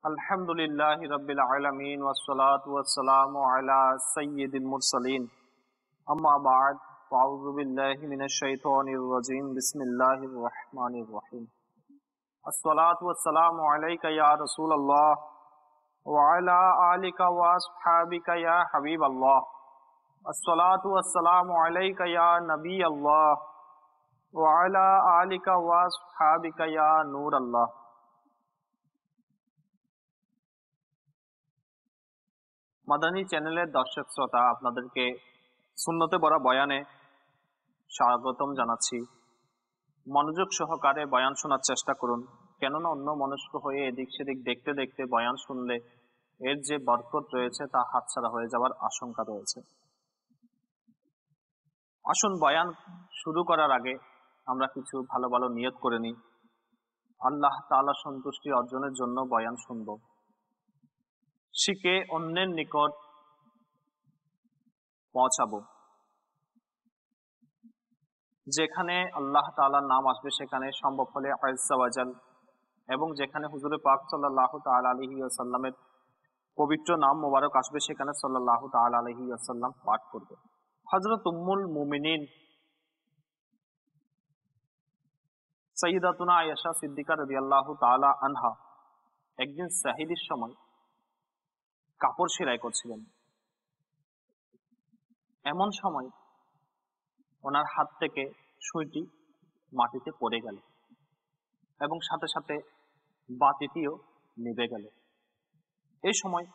अल्हम्दुलिल्लाहि रब्बिल आलमीन वस्सलातु वस्सलामु अला सय्यिदिल मुरसलीन अम्मा बाद फ़अऊज़ु बिल्लाहि मिनश शैतानिर रजीम बिस्मिल्लाहिर रहमानिर रहीम अस्सलातु वस्सलामु अलैका या रसूलल्लाह व अला आलिका व अस्हाबिका या हबीबल्लाह अस्सलातु वस्सलामु अलैका या नबी अल्लाह व अला आलिका व अस्हाबिका या नूर अल्लाह। মাদানী চ্যানেলের দর্শক শ্রোতা, আপনাদেরকে সুন্নতে পড়া বয়ানে স্বাগতম জানাচ্ছি। মনোযোগ সহকারে বয়ান শোনার চেষ্টা করুন, কেননা অন্য মনস্ক হয়ে এদিক সেদিক দেখতে দেখতে বয়ান শুনলে এর যে বরকত রয়েছে তা হাতছাড়া হয়ে যাওয়ার আশঙ্কা রয়েছে। আসুন বয়ান শুরু করার আগে আমরা কিছু ভালো ভালো নিয়ত করে নিই। আল্লাহ তাআলা সন্তুষ্টি অর্জনের জন্য বয়ান শুনব, শিখে অন্যের নিকট পৌঁছাবো। যেখানে আল্লাহ তাআলার নাম আসবে সেখানে সম্ভব হলে আযজা ওয়া জাল, এবং যেখানে হুজুরে পাক সাল্লাল্লাহু তাআলা আলাইহি ওয়াসাল্লামের পবিত্র নাম মোবারক আসবে সেখানে সাল্লাল্লাহু তাআলা আলাইহি ওয়াসাল্লাম পাঠ করবে। হযরত উম্মুল মুমিনিন সাইয়্যিদাতুনা আয়েশা সিদ্দিকা রাদিয়াল্লাহু তাআলা আনহা একদিন সাহিদির সময় কাপড় সেলাই করছিলেন। এমন সময় ওনার হাত থেকে সুইটি মাটিতে পড়ে গেল এবং সাথে সাথে বাতিটিও নিভে গেল। এই সময়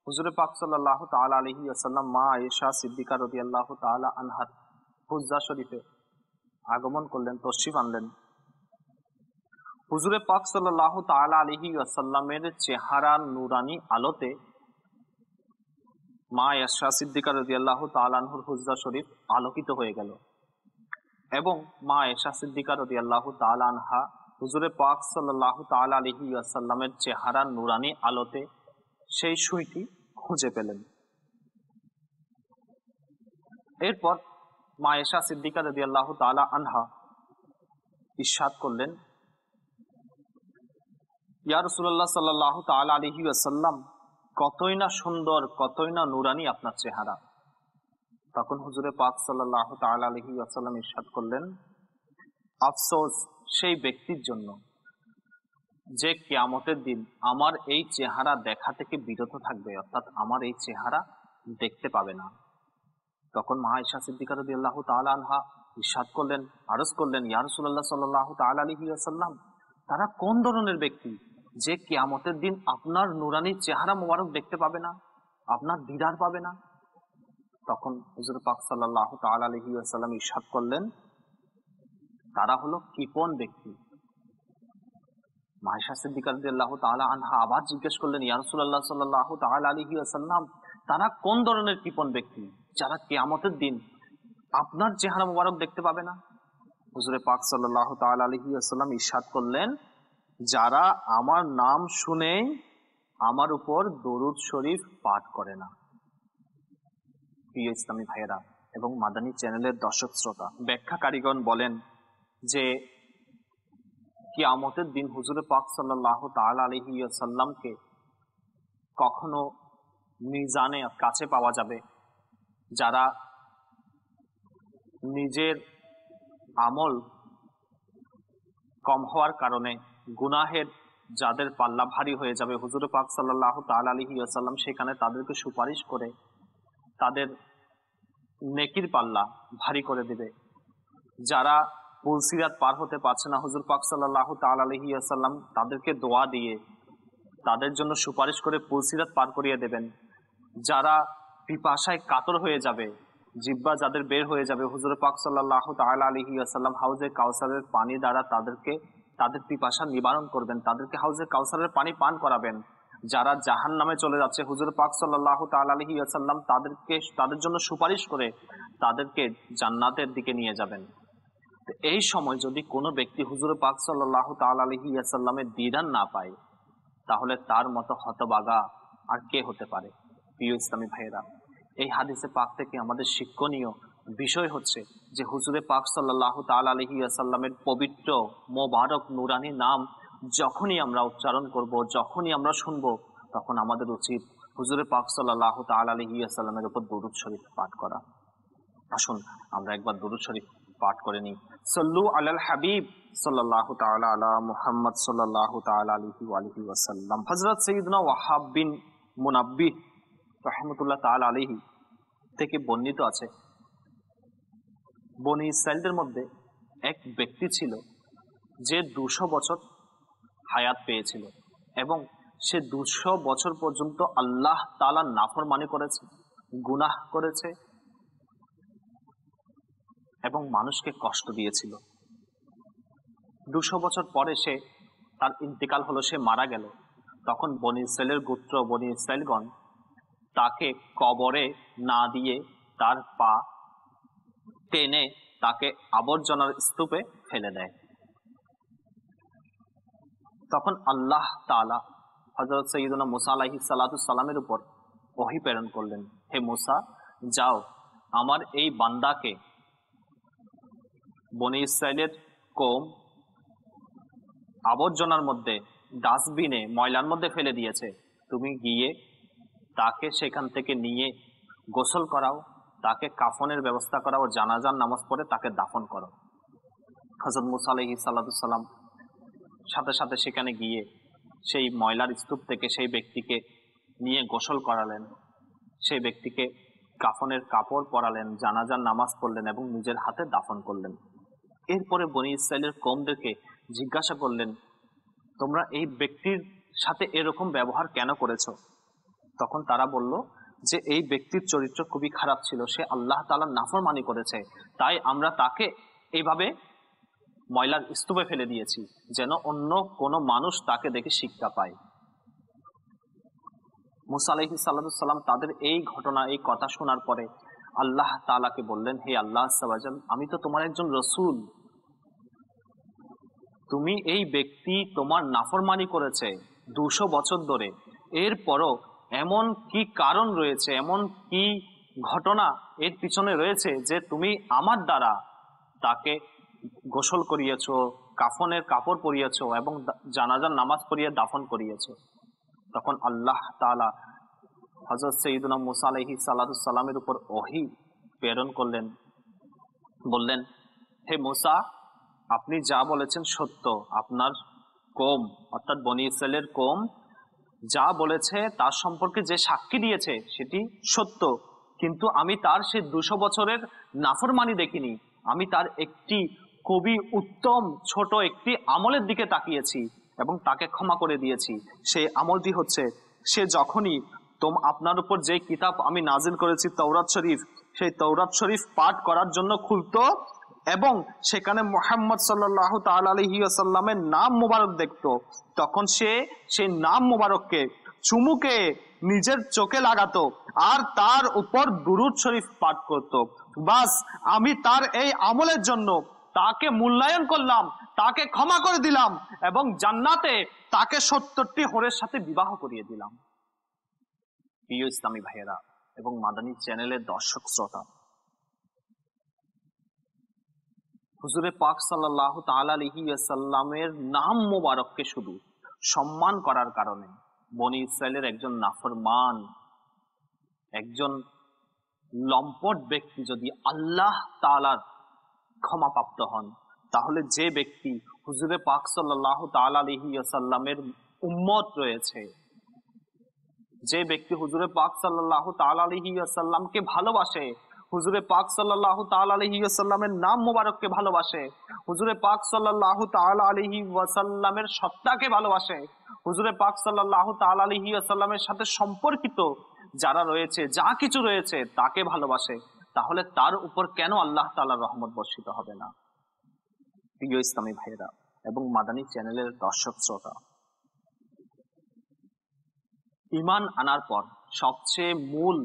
হুজুরে পাক সাল্লাল্লাহু তাআলা আলাইহি ওয়াসাল্লাম মা আয়েশা সিদ্দিকা রাদিয়াল্লাহু তাআলা আনহার হুজরা শরীফে আগমন করলেন, তশরিফ আনলেন। হুজুরে পাক সাল্লাল্লাহু তাআলা আলাইহি ওয়াসাল্লামের চেহারার নূরানি আলোতে মা আয়েশা সিদ্দিকা রাদিয়াল্লাহু তাআলা আনহার হুজরা শরীফ আলোকিত হয়ে গেল এবং মা আয়েশা সিদ্দিকা রাদিয়াল্লাহু তাআলা আনহা হুজুরে পাক সাল্লাল্লাহু তাআলা আলাইহি ওয়াসাল্লামের চেহারার নূরানি আলোতে সেই সুইটি খুঁজে পেলেন। এরপর মা আয়েশা সিদ্দিকা রাদিয়াল্লাহু তাআলা আনহা ইরশাদ করলেন, ইয়া রাসূলুল্লাহ সাল্লাল্লাহু তাআলা আলাইহি ওয়াসাল্লাম, কতই না সুন্দর, কতই না নূরানি আপনার চেহারা। তখন হুজুরে পাক সাল্লাল্লাহু তাআলা আলাইহি ওয়াসাল্লাম ইরশাদ করলেন, আফসোস সেই ব্যক্তির জন্য যে কিয়ামতের দিন আমার এই চেহারা দেখা থেকে বিরত থাকবে, অর্থাৎ আমার এই চেহারা দেখতে পাবে না। তখন মা আয়েশা সিদ্দিকা রাদিয়াল্লাহু তাআলা আনহা ইরশাদ করলেন, আরজ করলেন, ইয়া রাসূলুল্লাহ সাল্লাল্লাহু তাআলা আলাইহি ওয়াসাল্লাম, তারা কোন ধরনের ব্যক্তি যে কিয়ামতের দিন আপনার নূরানি চেহারা মোবারক দেখতে পাবে না, আপনার দিদার পাবে না? তখন হুজুর পাক সাল্লাল্লাহু তাআলা আলাইহি ওয়াসাল্লাম ইরশাদ করলেন, তারা হলো কৃপণ ব্যক্তি। মা আয়েশা সিদ্দিকা রাদিয়াল্লাহু তাআলা আনহা আবার জিজ্ঞেস করলেন, ইয়া রাসূলুল্লাহ সাল্লাল্লাহু তাআলা আলাইহি ওয়াসাল্লাম, তারা কোন ধরনের কৃপণ ব্যক্তি যারা কিয়ামতের দিন আপনার চেহারা মোবারক দেখতে পাবে না? হুজুরে পাক সাল্লাল্লাহু তাআলা আলাইহি ওয়াসাল্লাম ইরশাদ করলেন, যারা আমার নাম শুনেই আমার উপর দরুদ শরীফ পাঠ করে না। প্রিয় ইসলামী ভাইয়েরা এবং মাদানী চ্যানেলের দর্শক শ্রোতা, ব্যাখ্যাকারীগণ বলেন যে কিয়ামতের দিন হুজুরে পাক সাল্লাল্লাহু তাআলা আলাইহি ওয়াসাল্লামকে কখনো মিজানে কাছে পাওয়া যাবে যারা নিজের আমল কম হওয়ার কারণে গুনাহের যাদের পাল্লা ভারী হয়ে যাবে, হুজুরে পাক সাল্লাল্লাহু তাআলা আলাইহি ওয়াসাল্লাম সেখানে তাদেরকে সুপারিশ করে তাদের নেকির পাল্লা ভারী করে দিবে। যারা পুলসিরাত পার হতে পারছে না, হুজুর পাক সাল্লাল্লাহু তাআলা আলাইহি ওয়াসাল্লাম তাদেরকে দোয়া দিয়ে তাদের জন্য সুপারিশ করে পুলসিরাত পার করিয়ে দেবেন। যারা পিপাসায় কাতর হয়ে যাবে, জিহ্বা যাদের বের হয়ে যাবে, হুজুর পাক সাল্লাল্লাহু তাআলা আলাইহি ওয়াসাল্লাম হাউজে কাউসারের পানি দ্বারা তাদের পিপাসা নিবারণ করবেন, তাদেরকে হাউজে কাউসারের পানি পান করাবেন। যারা জাহান্নামে চলে যাচ্ছে, হুজুর পাক সাল্লাল্লাহু তাআলা আলাইহি ওয়াসাল্লাম তাদের জন্য সুপারিশ করে তাদেরকে জান্নাতের দিকে নিয়ে যাবেন। এই সময় যদি কোনো ব্যক্তি হুজুর পাক সাল্লাল্লাহু তাআলা আলাইহি ওয়াসাল্লামের দিদার না পায়, তাহলে তার মতো হতভাগা আর কে হতে পারে? প্রিয় ইসলামী ভাইয়েরা, এই হাদিসে পাক থেকে আমাদের শিক্ষণীয় বিষয় হচ্ছে যে হুজুরে পাক সাল্লাল্লাহু তাআলা আলাইহি ওয়াসাল্লামের পবিত্র মোবারক নুরানি নাম যখনই আমরা উচ্চারণ করব, যখনই আমরা শুনবো, তখন আমাদের উচিত হুজুরে পাক সাল্লাল্লাহু তাআলা আলাইহি ওয়াসাল্লামের উপর দরুদ শরীফ পাঠ করা। আসুন আমরা একবার দরুদ শরীফ পাঠ করে নিই। সাল্লু আলাল হাবিব সাল্লাল্লাহু তাআলা আলা মুহাম্মদ সাল্লাল্লাহু তাআলা আলাইহি ওয়া আলিহি ওয়াসাল্লাম। হযরত সাইয়্যিদুনা ওয়াহাব বিন মুনাব্বিহ রাহমাতুল্লাহ তাআলা আলাইহি থেকে বর্ণিত আছে, বনী ইসরাইলদের মধ্যে এক ব্যক্তি ছিল যে 200 বছর হায়াত পেয়েছিল এবং সে 200 বছর পর্যন্ত আল্লাহ তাআলার নাফরমানি করেছে, গুনাহ করেছে এবং মানুষকে কষ্ট দিয়েছিল। 200 বছর পরে সে তার ইন্তেকাল হলো, সে মারা গেল। তখন বনী ইসরাইলের গোত্র, বনী ইসরাইলগণ তাকে কবরে না দিয়ে তার পা টেনে তাকে আবর্জনার স্তূপে ফেলে দেয়। তখন আল্লাহ তাআলা হযরত সাইয়্যিদুনা মুসা আলাইহিস সালাতু সালামের উপর ওহী প্রেরণ করলেন, হে মুসা, যাও আমার এই বান্দাকে বনী ইসরাইলের কওম আবর্জনার মধ্যে, ডাস্টবিনে, ময়লার মধ্যে ফেলে দিয়েছে, তুমি গিয়ে তাকে সেখান থেকে নিয়ে গোসল করাও, তাকে কাফনের ব্যবস্থা করাও, জানাজার নামাজ পড়ে তাকে দাফন করো। হযরত মুসা আলাইহিস সালাতু সালাম সাথে সাথে সেখানে গিয়ে সেই ময়লার স্তূপ থেকে সেই ব্যক্তিকে নিয়ে গোসল করালেন, সেই ব্যক্তিকে কাফনের কাপড় পরালেন, জানাজার নামাজ পড়লেন এবং নিজের হাতে দাফন করলেন। এরপরে বনী ইসরাইলের কওমদেরকে জিজ্ঞাসা করলেন, তোমরা এই ব্যক্তির সাথে এরকম ব্যবহার কেন করেছো? তখন তারা বলল যে এই ব্যক্তির চরিত্র খুবই খারাপ ছিল, সে আল্লাহ তাআলার নাফরমানি করেছে, তাই আমরা তাকে এইভাবে ময়লার স্তূপে ফেলে দিয়েছি যেন অন্য কোনো মানুষ তাকে দেখে শিক্ষা পায়। মুসা আলাইহিস সালাম তাদের এই ঘটনা, এই কথা শোনার পরে আল্লাহ তাআলাকে বললেন, হে আল্লাহ আযজা ওয়া জাল, আমি তো তোমার একজন রাসূল, তুমি এই ব্যক্তি তোমার নাফরমানি করেছে 200 বছর ধরে, এরপরও এমন কি কারণ রয়েছে, এমন কি ঘটনা এর পিছনে রয়েছে যে তুমি আমার দ্বারা তাকে গোসল করিয়েছো, কাফনের কাপড় পরিয়েছো এবং জানাজার নামাজ পড়িয়ে দাফন করিয়েছো। তখন আল্লাহ তাআলা হযরত সাইয়্যিদুনা মুসা আলাইহিস সালাতু সালামের উপর ওহী প্রেরণ করলেন, বললেন, হে মুসা, আপনি যা বলেছেন সত্য, আপনার কওম অর্থাৎ বনী ইসরাইলের কওম যা বলেছে তার সম্পর্কে যে সাক্ষী দিয়েছে সেটি সত্য, কিন্তু আমি তার সে 200 বছরের নাফরমানি দেখিনি, আমি তার একটি খুবই উত্তম ছোট একটি আমলের দিকে তাকিয়েছি এবং তাকে ক্ষমা করে দিয়েছি। সেই আমলটি হচ্ছে, সে যখনই আপনার উপর যে কিতাব আমি নাজিল করেছি তাওরাত শরীফ, সেই তাওরাত শরীফ পাঠ করার জন্য খুলতো এবং সেখানে মুহাম্মদ সাল্লাল্লাহু তাআলা আলাইহি ওয়াসাল্লামের নাম মোবারক দেখতো, তখন সে সেই নাম মোবারককে চুমুকে নিজের চোখে লাগাতো আর তার উপর দুরূদ শরীফ পাঠ করত। বাস আমি তার এই আমলের জন্য তাকে মূল্যায়ন করলাম, তাকে ক্ষমা করে দিলাম এবং জান্নাতে তাকে 70টি হরের সাথে বিবাহ করিয়ে দিলাম। প্রিয় ইসলামী ভাইয়েরা এবং মাদানী চ্যানেলের দর্শক শ্রোতা, হুজুরে পাক সাল্লাল্লাহু তাআলা আলাইহি ওয়াসাল্লামের নাম মোবারককে শুধু সম্মান করার কারণে বনী ইসরাইলের একজন নাফরমান, একজন লম্পট ব্যক্তি যদি আল্লাহ তাআলার ক্ষমাপ্রাপ্ত হন, তাহলে যে ব্যক্তি হুজুরে পাক সাল্লাল্লাহু তাআলা আলাইহি ওয়াসাল্লামের উম্মত রয়েছে, যে ব্যক্তি হুজুরে পাক সাল্লাল্লাহু তাআলা আলাইহি ওয়াসাল্লামকে ভালোবাসে, হুজুরে পাক সাল্লাল্লাহু তাআলা আলাইহি ওয়াসাল্লামের নাম মোবারককে ভালোবাসে, হুজুরে পাক সাল্লাল্লাহু তাআলা আলাইহি ওয়াসাল্লামের সত্তাকে ভালোবাসে, হুজুরে পাক সাল্লাল্লাহু তাআলা আলাইহি ওয়াসাল্লামের সাথে সম্পর্কিত যারা রয়েছে, যা কিছু রয়েছে তাকে ভালোবাসে, তাহলে তার উপর কেন আল্লাহ তাআলার রহমত বর্ষিত হবে না? প্রিয় ইসলামী ভাইয়েরা এবং মাদানী চ্যানেলের দর্শক শ্রোতা, ঈমান আনার পর সবচেয়ে মূল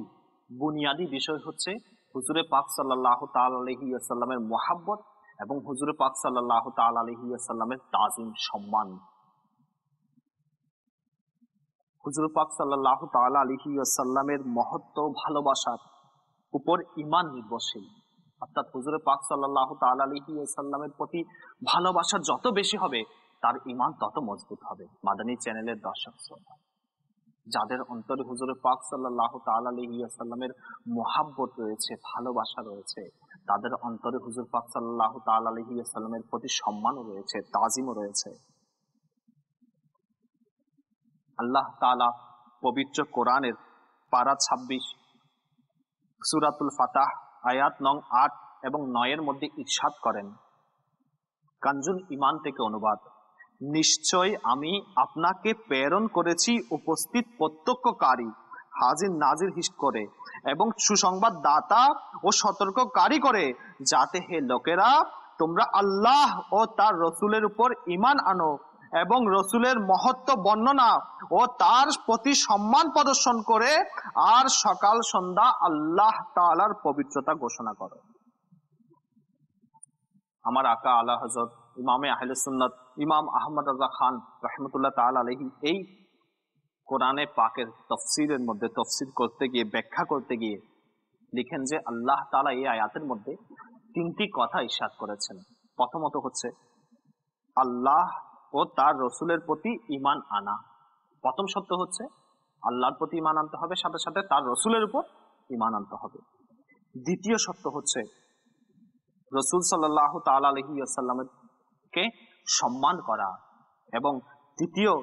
বুনিয়াদি বিষয় হচ্ছে হুজুরে পাক সাল্লাল্লাহু তাআলা আলাইহি ওয়াসাল্লামের মুহাব্বত এবং হুজুরে পাক সাল্লাল্লাহু তাআলা আলাইহি ওয়াসাল্লামের তাজিম, সম্মান। হুজুরে পাক সাল্লাল্লাহু তাআলা আলাইহি ওয়াসাল্লামের মহত্ব, ভালোবাসার উপর ঈমান নির্ভরশীল। অর্থাৎ হুজুরে পাক সাল্লাল্লাহু তাআলা আলাইহি ওয়াসাল্লামের প্রতি ভালোবাসা যত বেশি হবে, তার ঈমান তত মজবুত হবে। মাদানী চ্যানেলের দর্শক শ্রোতা, যাদের অন্তরে হুজুর পাক সাল্লাল্লাহু তাআলা আলাইহি ওয়াসাল্লামের মুহাব্বত রয়েছে, ভালোবাসা রয়েছে, তাদের অন্তরে হুজুর পাক সাল্লাল্লাহু তাআলা আলাইহি ওয়াসাল্লামের প্রতি সম্মানও রয়েছে, তাজিমও রয়েছে। আল্লাহ তাআলা পবিত্র কোরআনের পারা 26 সূরাতুল ফাতাহ আয়াত নং 8 এবং 9 এর মধ্যে ইরশাদ করেন, কানজুল ঈমান থেকে অনুবাদ, নিশ্চয় আমি আপনাকে প্রেরণ করেছি উপস্থিত প্রত্যক্ষকারী, হাজির নাজির হিস করে এবং সুসংবাদ দাতা ও সতর্ককারী করে, যাতে হে লোকেরা তোমরা আল্লাহ ও তার রসুলের উপর ঈমান আনো এবং রসুলের মহত্ব বর্ণনা ও তার প্রতি সম্মান প্রদর্শন করে আর সকাল সন্ধ্যা আল্লাহ তাআলার পবিত্রতা ঘোষণা করো। আমার আকা আলা হযরত ইমামে আহলে সুন্নাত ইমাম আহমদ রাজা খান রাহমাতুল্লাহ তাআলা আলাইহি এই কোরআনে পাকের তাফসীরের মধ্যে তাফসীর করতে গিয়ে, ব্যাখ্যা করতে গিয়ে লিখেন যে আল্লাহ তাআলা এই আয়াতের মধ্যে তিনটি কথা ইরশাদ করেছেন। প্রথমত হচ্ছে আল্লাহ ও তার রসুলের প্রতি ঈমান আনা। প্রথম শর্ত হচ্ছে আল্লাহর প্রতি ঈমান আনতে হবে, সাথে সাথে তার রসুলের উপর ঈমান আনতে হবে। দ্বিতীয় শর্ত হচ্ছে রসুল সাল্লাল্লাহু তাআলা আলাইহি ওয়াসাল্লামকে সম্মান করা, এবং তৃতীয়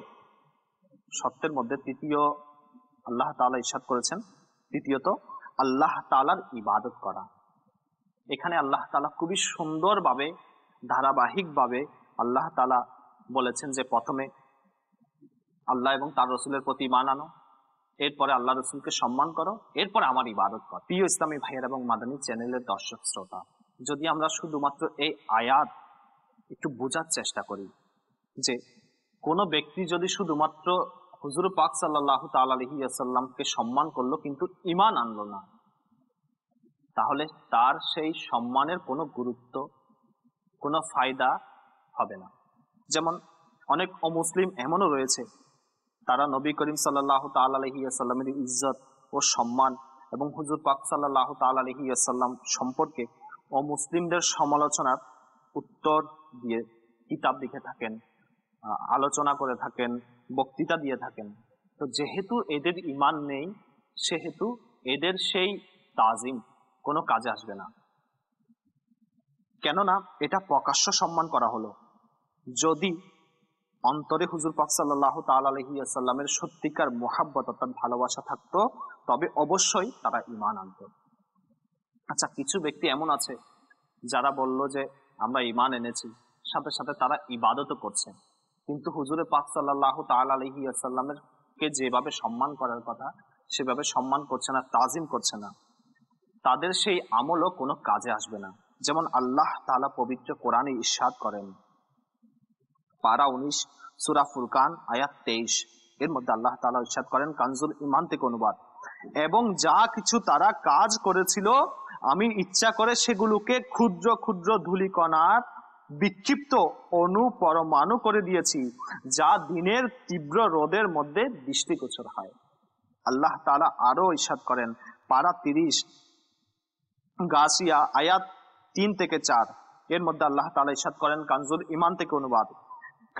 শর্তের মধ্যে তৃতীয় আল্লাহ তাআলা ইরশাদ করেছেন, তৃতীয়ত আল্লাহ তাআলার ইবাদত করা। এখানে আল্লাহ তাআলা খুবই সুন্দরভাবে, ধারাবাহিকভাবে আল্লাহ তাআলা বলেছেন যে প্রথমে আল্লাহ এবং তার রসুলের প্রতি ঈমান আনো, এরপরে আল্লাহ রসুলকে সম্মান করো, এরপরে আমার ইবাদত করো। প্রিয় ইসলামী ভাইয়ের এবং মাদানী চ্যানেলের দর্শক শ্রোতা, যদি আমরা শুধুমাত্র এই আয়াত একটু বোঝার চেষ্টা করি যে কোনো ব্যক্তি যদি শুধুমাত্র হুজুর পাক সাল্লাল্লাহু তাআলা আলাইহি ওয়াসাল্লামকে সম্মান করলো কিন্তু ঈমান আনলো না, তাহলে তার সেই সম্মানের কোনো গুরুত্ব, কোনো ফায়দা হবে না। যেমন অনেক অমুসলিম এমনও রয়েছে, তারা নবী করিম সাল্লাল্লাহু তাআলা আলাইহি ওয়াসাল্লামের ইজ্জত ও সম্মান এবং হুজুর পাক সাল্লাল্লাহু তাআলা আলাইহি ওয়াসাল্লাম সম্পর্কে অমুসলিমদের সমালোচনার উত্তর দিয়ে কিতাব লিখে থাকেন, আলোচনা করে থাকেন, বক্তৃতা দিয়ে থাকেন। তো যেহেতু এদের ঈমান নেই, সেহেতু এদের সেই তাজিম কোনো কাজে আসবে না। কেননা এটা প্রকাশ্য সম্মান করা হলো। যদি অন্তরে হুজুর পাক সাল্লাল্লাহু তাআলা আলাইহি ওয়াসাল্লামের সত্যিকার মুহাব্বত অর্থাৎ ভালোবাসা থাকতো, তবে অবশ্যই তারা ঈমান আনতো। আচ্ছা, কিছু ব্যক্তি এমন আছে যারা বলল যে আমরা ঈমান এনেছি, সাথে সাথে তারা ইবাদতও করছে, কিন্তু হুজুরে পাক সাল্লাল্লাহু তাআলা আলাইহি ওয়াসাল্লামের কে যেভাবে সম্মান করার কথা সেভাবে সম্মান করছে না, তাজিম করছে না, তাদের সেই আমলও কোনো কাজে আসবে না। যেমন আল্লাহ তাআলা পবিত্র কোরআনে ইরশাদ করেন, পারা 19 সূরা ফুরকান আয়াত 23 এর মধ্যে আল্লাহ তাআলা ইরশাদ করেন, কানজুল ঈমান থেকে অনুবাদ, এবং যা কিছু তারা কাজ করেছিল আমি ইচ্ছা করে সেগুলোকে ক্ষুদ্র ক্ষুদ্র ধূলিকণার বিক্ষিপ্ত অনুপরমাণু করে দিয়েছি, যা দিনের তীব্র রোদের মধ্যে দৃষ্টিগোচর হয়। আল্লাহ তাআলা আরো ইরশাদ করেন, পারা 30 গাসিয়া আয়াত 3 থেকে 4 এর মধ্যে আল্লাহ তাআলা ইরশাদ করেন, কানজুল ঈমান থেকে অনুবাদ,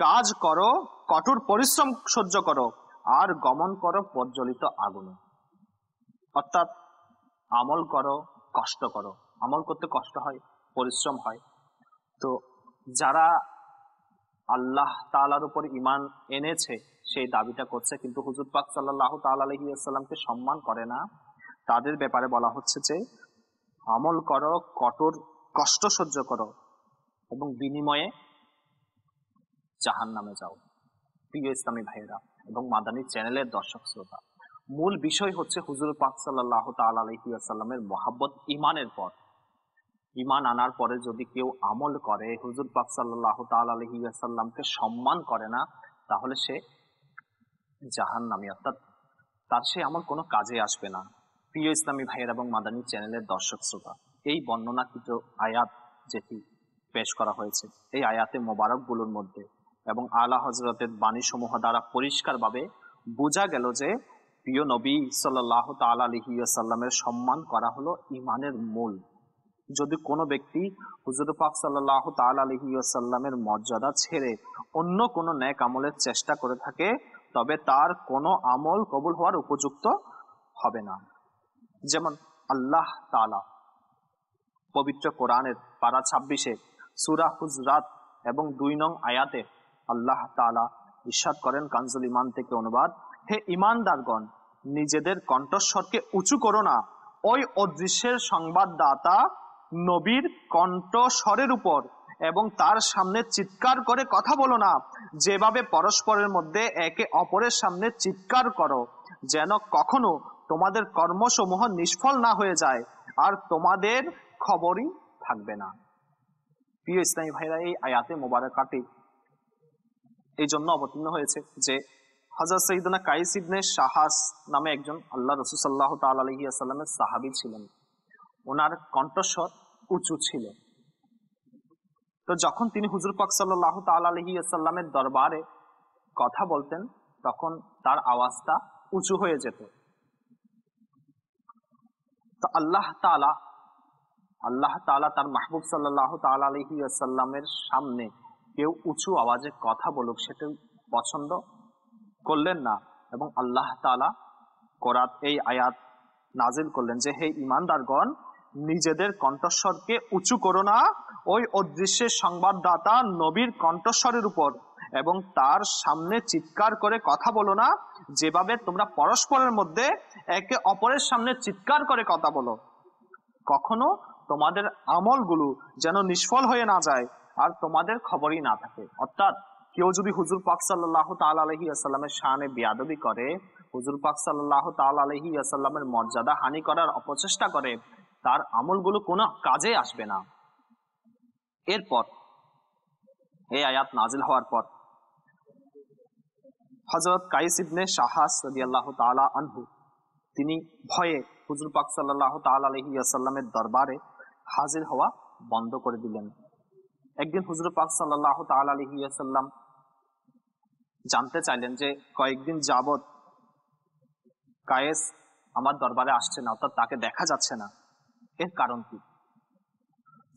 কাজ করো, কঠোর পরিশ্রম সহ্য করো, আর গমন করো প্রজ্বলিত আগুনে। অর্থাৎ আমল করো, কষ্ট করো। আমল করতে কষ্ট হয়, পরিশ্রম হয়। তো যারা আল্লাহ তাআলার উপর ঈমান এনেছে সেই দাবিটা করছে, কিন্তু হুজুর পাক সাল্লাল্লাহু তাআলা আলাইহি ওয়াসাল্লামকে সম্মান করে না, তাদের ব্যাপারে বলা হচ্ছে যে আমল করো, কঠোর কষ্ট সহ্য করো এবং বিনিময়ে জাহান্নামে যাও। প্রিয় ইসলামী ভাইয়েরা এবং মাদানী চ্যানেলের দর্শক শ্রোতা, মূল বিষয় হচ্ছে হুজুর পাক সাল্লাল্লাহু তাআলা আলাইহি ওয়াসাল্লামের মহব্বত ঈমানের পর। ঈমান আনার পরে যদি কেউ আমল করে, হুজুর পাক সাল্লাল্লাহু তাআলা আলাইহি ওয়াসাল্লামকে সম্মান করে না, তাহলে সে জাহান্নামী, অর্থাৎ তার সেই আমল কোনো কাজে আসবে না। প্রিয় ইসলামী ভাইয়েরা এবং মাদানী চ্যানেলের দর্শক শ্রোতা, এই বর্ণনাকৃত আয়াত যেটি পেশ করা হয়েছে, এই আয়াতে মোবারকগুলোর মধ্যে এবং আলা হযরতের বাণী সমূহ দ্বারা পরিষ্কারভাবে বোঝা গেল যে প্রিয় নবী সাল্লাল্লাহু তাআলা আলাইহি ওয়াসাল্লামের সম্মান করা হলো ঈমানের মূল। যদি কোনো ব্যক্তি হুজুর পাক সাল্লাল্লাহু তাআলা আলাইহি ওয়াসাল্লামের মর্যাদা ছেড়ে অন্য কোনো নেক আমলের চেষ্টা করে থাকে, তবে তার কোনো আমল কবুল হওয়ার উপযুক্ত হবে না। যেমন আল্লাহ তাআলা পবিত্র কোরআনের পারা 26-এ সূরা হুজরাত এবং 2 নং আয়াতে আল্লাহ তাআলা ইরশাদ করেন, কানজুল ঈমান থেকে অনুবাদ, হে ঈমানদারগণ, নিজেদের কণ্ঠস্বরকে উঁচু করো না ওই অদৃশ্যের সংবাদদাতা নবীর কণ্ঠস্বরের উপর, এবং তার সামনে চিৎকার করে কথা বলো না, যেভাবে পরস্পরের মধ্যে একে অপরের সামনে চিৎকার করো, যেন কখনো তোমাদের কর্মসমূহ নিষ্ফল না হয়ে যায় আর তোমাদের খবরই থাকবে না। প্রিয় ইসলামী ভাইরা, এই আয়াতে মোবারকাটি এই জন্য অবতীর্ণ হয়েছে যে হযরত সাইয়্যিদুনা কাইস ইবনে শাহাস নামে একজন আল্লাহ রাসূল সাল্লাল্লাহু তাআলা আলাইহি ওয়াসাল্লামের সাহাবী ছিলেন। ওনার কণ্ঠস্বর উঁচু ছিল। তো যখন তিনি হুজুর পাক সাল্লাল্লাহু তাআলা আলাইহি ওয়াসাল্লামের দরবারে কথা বলতেন, তখন তার আওয়াজটা উঁচু হয়ে যেত। তো আল্লাহ তাআলা তার মাহবুব সাল্লাল্লাহু তাআলা আলাইহি ওয়াসাল্লামের সামনে কেউ উঁচু আওয়াজে কথা বলুক সেটা পছন্দ করলেন না, এবং আল্লাহ তাআলা কোরআন এই আয়াত নাজিল করলেন যে, হে ঈমানদারগণ, নিজেদের কণ্ঠস্বরকে উঁচু করো না ওই অদৃশ্যের সংবাদদাতা নবীর কণ্ঠস্বরের উপর, এবং তার সামনে চিৎকার করে কথা বলো না, যেভাবে তোমরা পরস্পরের মধ্যে একে অপরের সামনে চিৎকার করে কথা বলো, কখনো তোমাদের আমলগুলো যেন নিষ্ফল হয়ে না যায় আর তোমাদের খবরই না থাকে। অর্থাৎ কেউ যদি হুজুর পাক সাল্লাল্লাহু তাআলা আলাইহি ওয়াসাল্লামের শানে বেয়াদবি করে, হুজুর পাক সাল্লাল্লাহু তাআলা আলাইহি ওয়াসাল্লামের মর্যাদা হানি করার অপচেষ্টা করে, তার আমলগুলো কোনো কাজে আসবে না। এরপর এই আয়াত নাজিল হওয়ার পর হযরত কাইস ইবনে শাহাস রাদিয়াল্লাহু তাআলা আনহু তিনি ভয়ে হুজুর পাক সাল্লাল্লাহু তাআলা আলাইহি ওয়াসাল্লামের দরবারে হাজির হওয়া বন্ধ করে দিলেন। একদিন হুজুর পাক সাল্লাল্লাহু তাআলা আলাইহি ওয়াসাল্লাম জানতে চাইলেন যে কয়েকদিন যাবত কায়েস আমার দরবারে আসছে না, অর্থাৎ তাকে দেখা যাচ্ছে না, এর কারণ কি?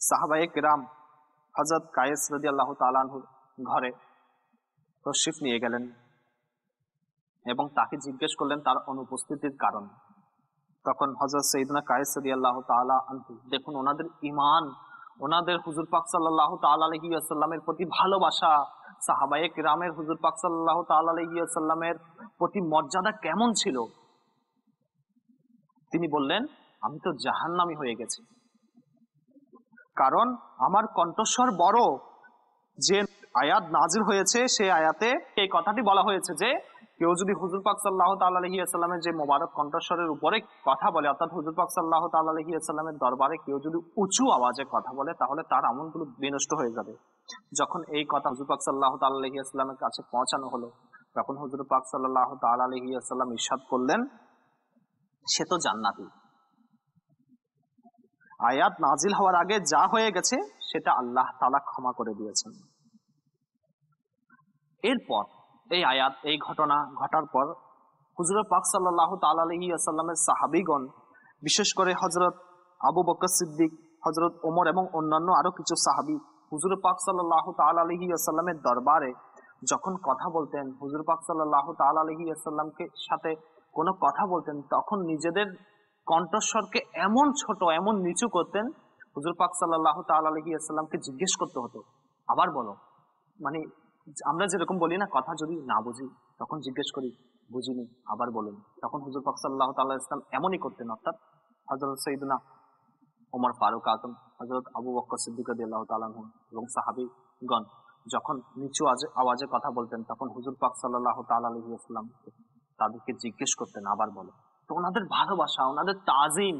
সাহাবায়ে কেরাম হযরত কায়েস রাদিয়াল্লাহু তাআলা আনহুর ঘরে তশরিফ নিয়ে গেলেন এবং তাকে জিজ্ঞেস করলেন তার অনুপস্থিতির কারণ। তখন হযরত সাইয়্যিদুনা কায়েস রাদিয়াল্লাহু তাআলা আনহু, দেখুন ওনাদের ঈমান, ওনাদের হুজুর পাক সাল্লাল্লাহু তাআলা আলাইহি ওয়াসাল্লামের প্রতি ভালোবাসা, সাহাবায়ে কেরামের হুজুর পাক সাল্লাল্লাহু তাআলা আলাইহি ওয়াসাল্লামের প্রতি মর্যাদা কেমন ছিল। তিনি বললেন, আমি তো জাহান্নামী হয়ে গেছি, কারণ আমার কণ্ঠস্বর বড়। যে আয়াত নাজিল হয়েছে সেই আয়াতে এই কথাটি বলা হয়েছে যে কেউ যদি হুজুর পাক সাল্লাল্লাহু তাআলা আলাইহি ওয়াসাল্লামের যে মোবারক কণ্ঠস্বরের উপরে কথা বলে, অর্থাৎ হুজুর পাক সাল্লাল্লাহু তাআলা আলাইহি ওয়াসাল্লামের দরবারে কেউ যদি উঁচু আওয়াজে কথা বলে, তাহলে তার আমলগুলো বিনষ্ট হয়ে যাবে। যখন এই কথা হুজুর পাক সাল্লাল্লাহু তাআলা আলাইহি ওয়াসাল্লামের কাছে পৌঁছানো হলো, তখন হুজুর পাক সাল্লাল্লাহু তাআলা আলাইহি ওয়াসাল্লাম ইরশাদ করলেন, সে তো জান্নাতি। আয়াত নাজিল হওয়ার আগে যা হয়ে গেছে সেটা আল্লাহ তাআলা ক্ষমা করে দিয়েছেন। এরপর এই আয়াত, এই ঘটনা ঘটার পর হুজুর পাক সাল্লাল্লাহু তাআলা আলাইহি ওয়াসাল্লামের সাহাবীগণ, বিশেষ করে হযরত আবু বকর সিদ্দিক, হযরত ওমর এবং অন্যান্য আরো কিছু সাহাবী হুজুর পাক সাল্লাল্লাহু তাআলা আলাইহি ওয়াসাল্লামের দরবারে যখন কথা বলতেন, হুজুর পাক সাল্লাল্লাহু তাআলা আলাইহি ওয়াসাল্লামকে সাথে কোনো কথা বলতেন, তখন নিজেদের কণ্ঠস্বরকে এমন ছোট, এমন নিচু করতেন, হুজুর পাক সাল্লাল্লাহু তাআলা আলাইহি ওয়াসাল্লামকে জিজ্ঞেস করতে হতো, আবার বলো। মানে আমরা যেরকম বলি না, কথা যদি না বুঝি তখন জিজ্ঞেস করি, বুঝিনি, আবার বলুন। তখন হুজুর পাক সাল্লাল্লাহু তাআলা আলাইহি ওয়াসাল্লাম এমনই করতেন। অর্থাৎ হযরত সাইয়্যিদুনা ওমর ফারুক আযম, হযরত আবু বকর সিদ্দিক রাদিয়াল্লাহু তাআলা আনহু এবং সাহাবীগণ যখন নিচু আওয়াজে কথা বলতেন, তখন হুজুর পাক সাল্লাল্লাহু তাআলা আলাইহি ওয়াসাল্লাম তাদেরকে জিজ্ঞেস করতেন, আবার বলো। তো ওনাদের ভালোবাসা, ওনাদের তাজিম,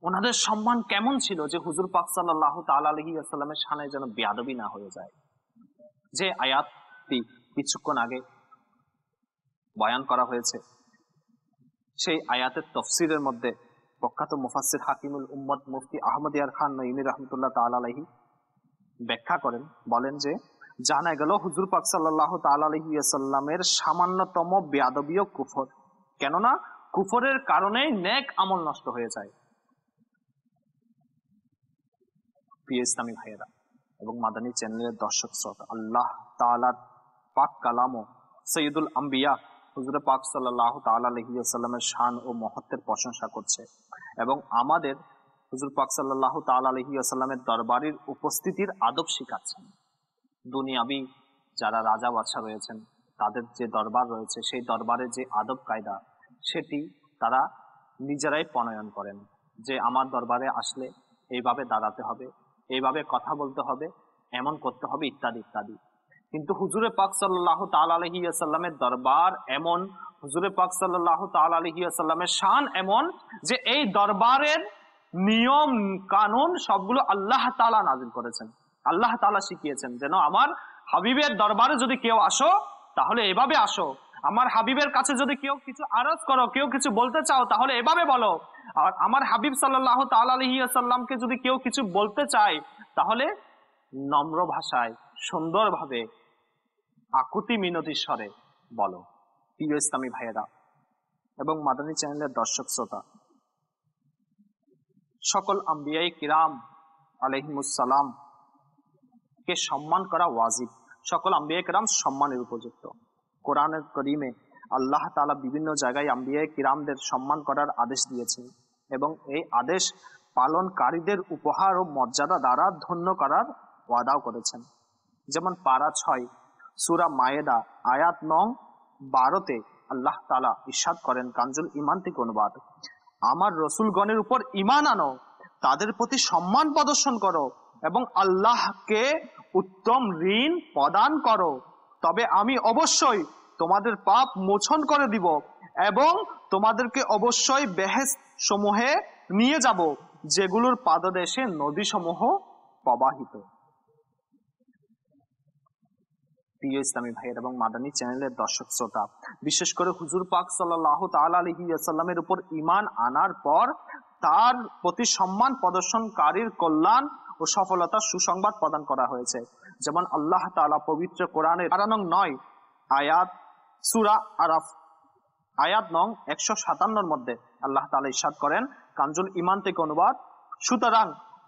ওনাদের সম্মান কেমন ছিল যে হুজুর পাক সাল্লাল্লাহু তাআলা আলাইহি ওয়াসাল্লামের শানে যেন বেয়াদবি না হয়ে যায়। যে আয়াতটি কিছুক্ষণ আগে বয়ান করা হয়েছে, সেই আয়াতের তাফসীরের মধ্যে প্রখ্যাত মুফাসসির হাকিমুল উম্মত মুফতি আহমদ ইয়ার খান নঈমী রাহমাতুল্লাহ তাআলা আলাইহি ব্যাখ্যা করেন, বলেন যে জানা গেল হুজুর পাক সাল্লাল্লাহু তাআলা আলাইহি ওয়াসাল্লামের সামান্যতম বেয়াদবিও কুফর, কেননা কুফরের কারণেই নেক আমল নষ্ট হয়ে যায়। প্রিয় ইসলামী ভাইয়েরা এবং মাদানী চ্যানেলের দর্শক শ্রোতা, আল্লাহ তাআলার পাক কালাম ও সৈয়দুল আম্বিয়া হুজুর পাক সাল্লাল্লাহু তাআলা আলাইহি ওয়াসাল্লামের শান ও মহত্বের প্রশংসা করছে এবং আমাদের হুজুর পাক সাল্লাল্লাহু তাআলা আলাইহি ওয়াসাল্লামের দরবারের উপস্থিতির আদব শিখাচ্ছেন। দুনিয়াবি যারা রাজা বাদশা রয়েছেন তাদের যে দরবার রয়েছে সেই দরবারের যে আদব কায়দা সেটি তারা নিজেরাই প্রণয়ন করেন, যে আমার দরবারে আসলে এইভাবে দাঁড়াতে হবে, এইভাবে কথা বলতে হবে, এমন করতে হবে, ইত্যাদি ইত্যাদি। কিন্তু হুজুরে পাক সাল্লাল্লাহু তাআলা আলাইহি ওয়াসাল্লামের দরবার এমন, হুজুরে পাক সাল্লাল্লাহু তাআলা আলাইহি ওয়াসাল্লামের শান এমন যে এই দরবারের নিয়ম কানুন সবগুলো আল্লাহ তাআলা নাযিল করেছেন, আল্লাহ তাআলা শিখিয়েছেন যেন আমার হাবিবের দরবারে যদি কেউ আসো তাহলে এভাবে আসো, আমার হাবিবের কাছে যদি কেউ কিছু আরজ করো, কেউ কিছু বলতে চাও তাহলে এভাবে বলো, আর আমার হাবিব সাল্লাল্লাহু তাআলা আলাইহি ওয়াসাল্লামকে যদি কেউ কিছু বলতে চায় তাহলে নম্র ভাষায় সুন্দরভাবে আকুতি মিনতি স্বরে বলো। প্রিয় ইসলামী ভাইয়েরা এবং মাদানী চ্যানেলের দর্শক শ্রোতা, সকল আম্বিয়ায়ে কিরাম আলাইহিমুস সালাম কে সম্মান করা ওয়াজিব, সকল আম্বিয়ায়ে কিরাম সম্মানের উপযুক্ত। কোরআনের কারীমে আল্লাহ তাআলা বিভিন্ন জায়গায় আম্বিয়ায়ে কিরামদের সম্মান করার আদেশ দিয়েছেন এবং এই আদেশ পালনকারীদের উপহার ও মর্যাদা দ্বারা ধন্য করার ওয়াদাও করেছেন। যেমন পারা 6 সূরা মায়েদা আয়াত নং 12-তে আল্লাহ তাআলা ইরশাদ করেন, কানজুল ঈমান থেকে অনুবাদ, আমার রসুলগণের উপর ঈমান আনো, তাদের প্রতি সম্মান প্রদর্শন করো এবং আল্লাহকে উত্তম ঋণ প্রদান করো, তবে আমি অবশ্যই তোমাদের পাপ মোচন করে দিব এবং তোমাদেরকে অবশ্যই বেহেশত সমূহে নিয়ে যাব যেগুলোর পাদদেশে নদী সমূহ প্রবাহিত। প্রিয় ইসলামী ভাইয়ের এবং মাদানী চ্যানেলের দর্শক শ্রোতা, বিশেষ করে হুজুর পাক সাল্লাল্লাহু তাআলা আলাইহি ওয়াসাল্লামের উপর ঈমান আনার পর তার প্রতি সম্মান প্রদর্শনকারীর কল্যাণ ও সফলতার সুসংবাদ প্রদান করা হয়েছে। যেমন আল্লাহ তাআলা পবিত্র কোরআনের 9 আয়াত সূরা আরাফ আয়াত নং 157-র মধ্যে আল্লাহ তাআলা ইরশাদ করেন, কানজুল ঈমান থেকে অনুবাদ, সুতরাং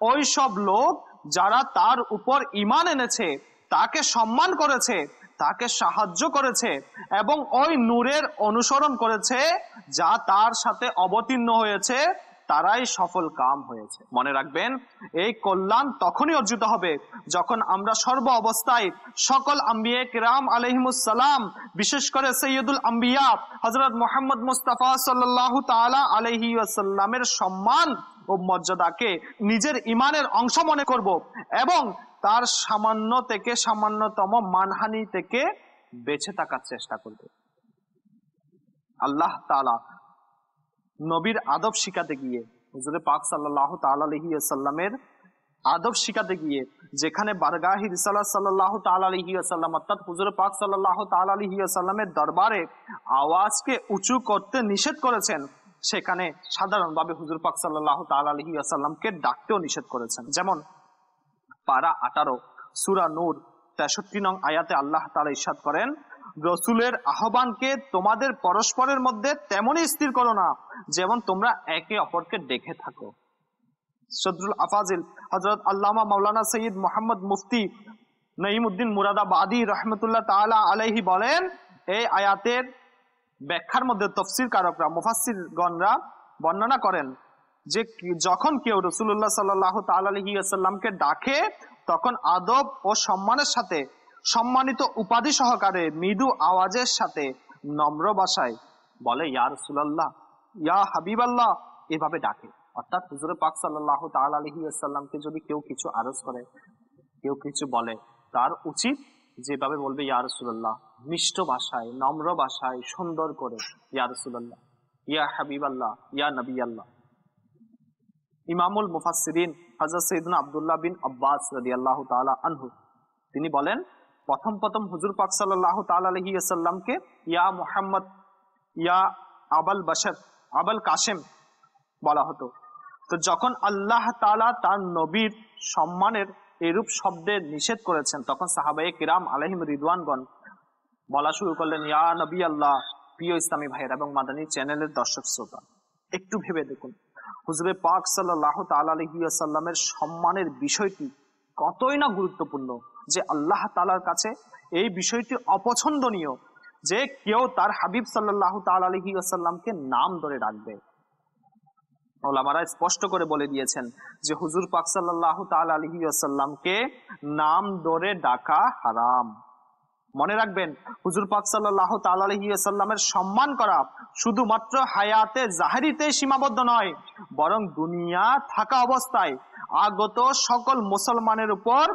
ওই সব লোক যারা তার উপর ঈমান এনেছে, তাকে সম্মান করেছে, তাকে সাহায্য করেছে এবং ওই নূরের অনুসরণ করেছে যা তার সাথে অবতীর্ণ হয়েছে, তারাই সফল কাম হয়েছে। মনে রাখবেন, এই কল্যাণ তখনই অর্জিত হবে যখন আমরা সর্ব অবস্থায় সকল আম্বিয়া কিরাম আলাইহিমুস সালাম, বিশেষ করে সৈয়দুল আম্বিয়া হযরত মুহাম্মদ মুস্তাফা সাল্লাল্লাহু তাআলা আলাইহি ওয়াসাল্লামের সম্মান ও মর্যাদাকে নিজের ঈমানের অংশ মনে করব এবং তার সামান্য থেকে সামান্যতম মানহানি থেকে বেঁচে থাকার চেষ্টা করব। আল্লাহ তাআলা নবীর আদব শিখাতে গিয়ে, হুজুরে পাক সাল্লাল্লাহু তাআলা আলাইহি ওয়াসাল্লামের আদব শিখাতে গিয়ে যেখানে বারগাহি রিসালাত সাল্লাল্লাহু তাআলা আলাইহি ওয়াসাল্লাম অর্থাৎ হুজুরে পাক সাল্লাল্লাহু তাআলা আলাইহি ওয়াসাল্লামের দরবারে আওয়াজকে উঁচু করতে নিষেধ করেছেন, সেখানে সাধারণভাবে হুজুর পাক সাল্লাল্লাহু তাআলা আলাইহি ওয়াসাল্লামকে ডাকতেও নিষেধ করেছেন। যেমন পারা 18 সূরা নূর 63 নং আয়াতে আল্লাহ তাআলা ইরশাদ করেন, রসুলের আহ্বানকে তোমাদের পরস্পরের মধ্যে তেমনই স্থির করো না যেমন তোমরা একে অপরকে দেখে থাকো। সদরুল আফাজিল হযরত আল্লামা মাওলানা সৈয়দ মোহাম্মদ মুফতি নঈমউদ্দিন মুরাদাবাদী রাহমাতুল্লাহ তাআলা আলাইহি বলেন, এই আয়াতের ব্যাখ্যার মধ্যে তাফসীর কারকরা, মুফাসসিরগণরা বর্ণনা করেন যে যখন কেউ রাসূলুল্লাহ সাল্লাল্লাহু তাআলা আলাইহি ওয়াসাল্লামকে ডাকে তখন আদব ও সম্মানের সাথে, সম্মানিত উপাধি সহকারে মৃদু আওয়াজের সাথে নম্র ভাষায় বলে, ইয়া রাসূলুল্লাহ, ইয়া হাবিবাল্লাহ, এভাবে ডাকে। অর্থাৎ হুজুর পাক সাল্লাল্লাহু তাআলা আলাইহি ওয়াসাল্লামকে যদি কেউ কিছু আরজ করে, কেউ কিছু বলে, তার উচিত যেভাবে বলবে ইয়া রাসূলুল্লাহ, মিষ্ট ভাষায়, নম্র ভাষায়, সুন্দর করে, ইয়া রাসূলুল্লাহ, ইয়া হাবিবাল্লাহ, ইয়া নবিয়াল্লাহ। ইমামুল মুফাসসিরিন হযরত সাইয়েদনা আব্দুল্লাহ বিন আব্বাস রাদিয়াল্লাহু তাআলা আনহু তিনি বলেন, প্রথম হুজুর পাক সাল্লাল্লাহু তাআলা আলাইহি ওয়াসাল্লামকে ইয়া মুহাম্মদ, ইয়া আবুল বাশর, আবুল কাসিম বলা হতো। তো যখন আল্লাহ তাআলা তার নবীর সম্মানের এরূপ শব্দে নিষেধ করেছেন তখন সাহাবায়ে কিরাম আলাইহিম রিদওয়ানগণ বলা শুরু করলেন, ইয়া নবী আল্লাহ। প্রিয় ইসলামী ভাইয়েরা এবং মাদানী চ্যানেলের দর্শক শ্রোতা, একটু ভেবে দেখুন, হুজুরে পাক সাল্লাল্লাহু তাআলা আলাইহি ওয়াসাল্লামের সম্মানের বিষয়টি কতই না গুরুত্বপূর্ণ যে আল্লাহ তাআলার কাছে এই বিষয়টি অপছন্দনীয় যে কেউ তার হাবিব সাল্লাল্লাহু তাআলা আলাইহি ওয়াসাল্লামকে নাম ধরে ডাকবে। ওলামারা স্পষ্ট করে বলে দিয়েছেন যে হুজুর পাক সাল্লাল্লাহু তাআলা আলাইহি ওয়াসাল্লামকে নাম ধরে ডাকা হারাম। মনে রাখবেন, হুজুর পাক সাল্লাল্লাহু তাআলা আলাইহি ওয়াসাল্লামের সম্মান করা শুধুমাত্র হায়াতে জাহেরিতে সীমাবদ্ধ নয়, বরং দুনিয়া থাকা অবস্থায় আগত সকল মুসলমানের উপর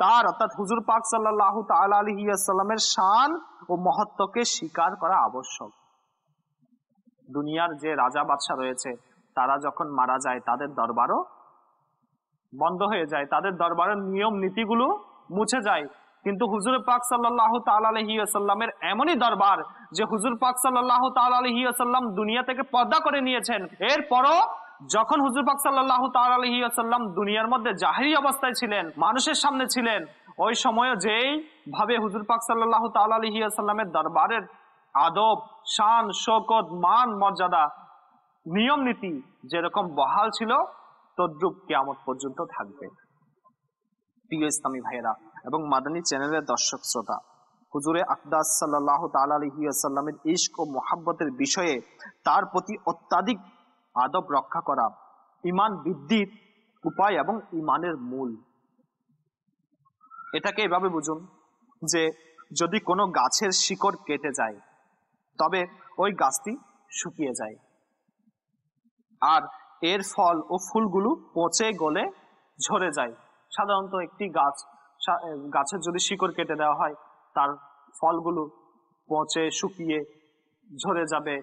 তার অর্থাৎ হুজুর পাক সাল্লাল্লাহু তাআলা আলাইহি ওয়াসাল্লামের শান ও মহত্বকে স্বীকার করা আবশ্যক। দুনিয়ার যে রাজা বাদশা রয়েছে তারা যখন মারা যায় তাদের দরবারও বন্ধ হয়ে যায়, তাদের দরবারের নিয়ম নীতিগুলো মুছে যায়, কিন্তু হুজুর পাক সাল্লাল্লাহু তাআলা আলাইহি ওয়াসাল্লামের এমনই দরবার যে হুজুর পাক সাল্লাল্লাহু তাআলা আলাইহি ওয়াসাল্লাম দুনিয়া থেকে পর্দা করে নিয়েছেন। এরপরও যখন হুজুর পাক সাল্লাল্লাহু তাআলা আলাইহি ওয়াসাল্লাম দুনিয়ার মধ্যে জাহেরি অবস্থায় ছিলেন, মানুষের সামনে ছিলেন, ওই সময় যেই ভাবে হুজুর পাক সাল্লাল্লাহু তাআলা আলাইহি ওয়াসাল্লামের দরবারের আদব, শান, শওকত, মান, মর্যাদা, নিয়ম নীতি যেরকম বহাল ছিল তদ্রূপ কিয়ামত পর্যন্ত থাকবে। প্রিয় ইসলামী ভাইয়েরা এবং মাদানী চ্যানেলের দর্শক শ্রোতা, হুজুরে আকদাস সাল্লাল্লাহু তাআলা আলাইহি ওয়াসাল্লামের ইশক ও মুহাব্বতের বিষয়ে তার প্রতি অত্যাধিক আদব রক্ষা করা ঈমান বৃদ্ধির উপায় এবং ঈমানের মূল। এটাকে এভাবে বুঝুন যে যদি কোনো গাছের শিকড় কেটে যায় তবে ওই গাছটি শুকিয়ে যায়, আর এর ফল ও ফুলগুলো পচে গলে ঝরে যায়। সাধারণত একটি গাছের যদি শিকড় কেটে দেওয়া হয় তার ফলগুলো পচে শুকিয়ে ঝরে যাবে,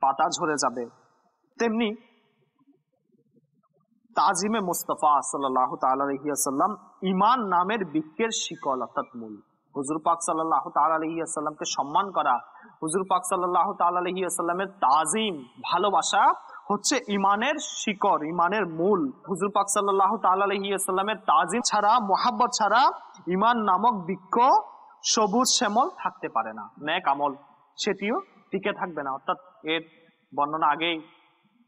পাতা ঝরে যাবে। তেমনি তাজিমে মুস্তাফা সাল্লাল্লাহু তাআলা আলাইহি ওয়াসাল্লাম ঈমান নামের বৃক্ষের শিকল অর্থাৎ মূল। হুজুর পাক সাল্লাল্লাহু তাআলা আলাইহি ওয়াসাল্লামকে সম্মান করা, হুজুর পাক সাল্লাল্লাহু তাআলা আলাইহি ওয়াসাল্লামের তাজিম ভালোবাসা হচ্ছে ঈমানের শিকড়, ঈমানের মূল। হুজুর পাক সাল্লাল্লাহু তাআলা আলাইহি ওয়াসাল্লামের তাজিম ছাড়া, মুহাব্বত ছাড়া ঈমান নামক বৃক্ষ সবুজ শ্যামল থাকতে পারে না। নেক আমল সেটিও টিকে থাকবে না। অর্থাৎ এর বর্ণনা আগেই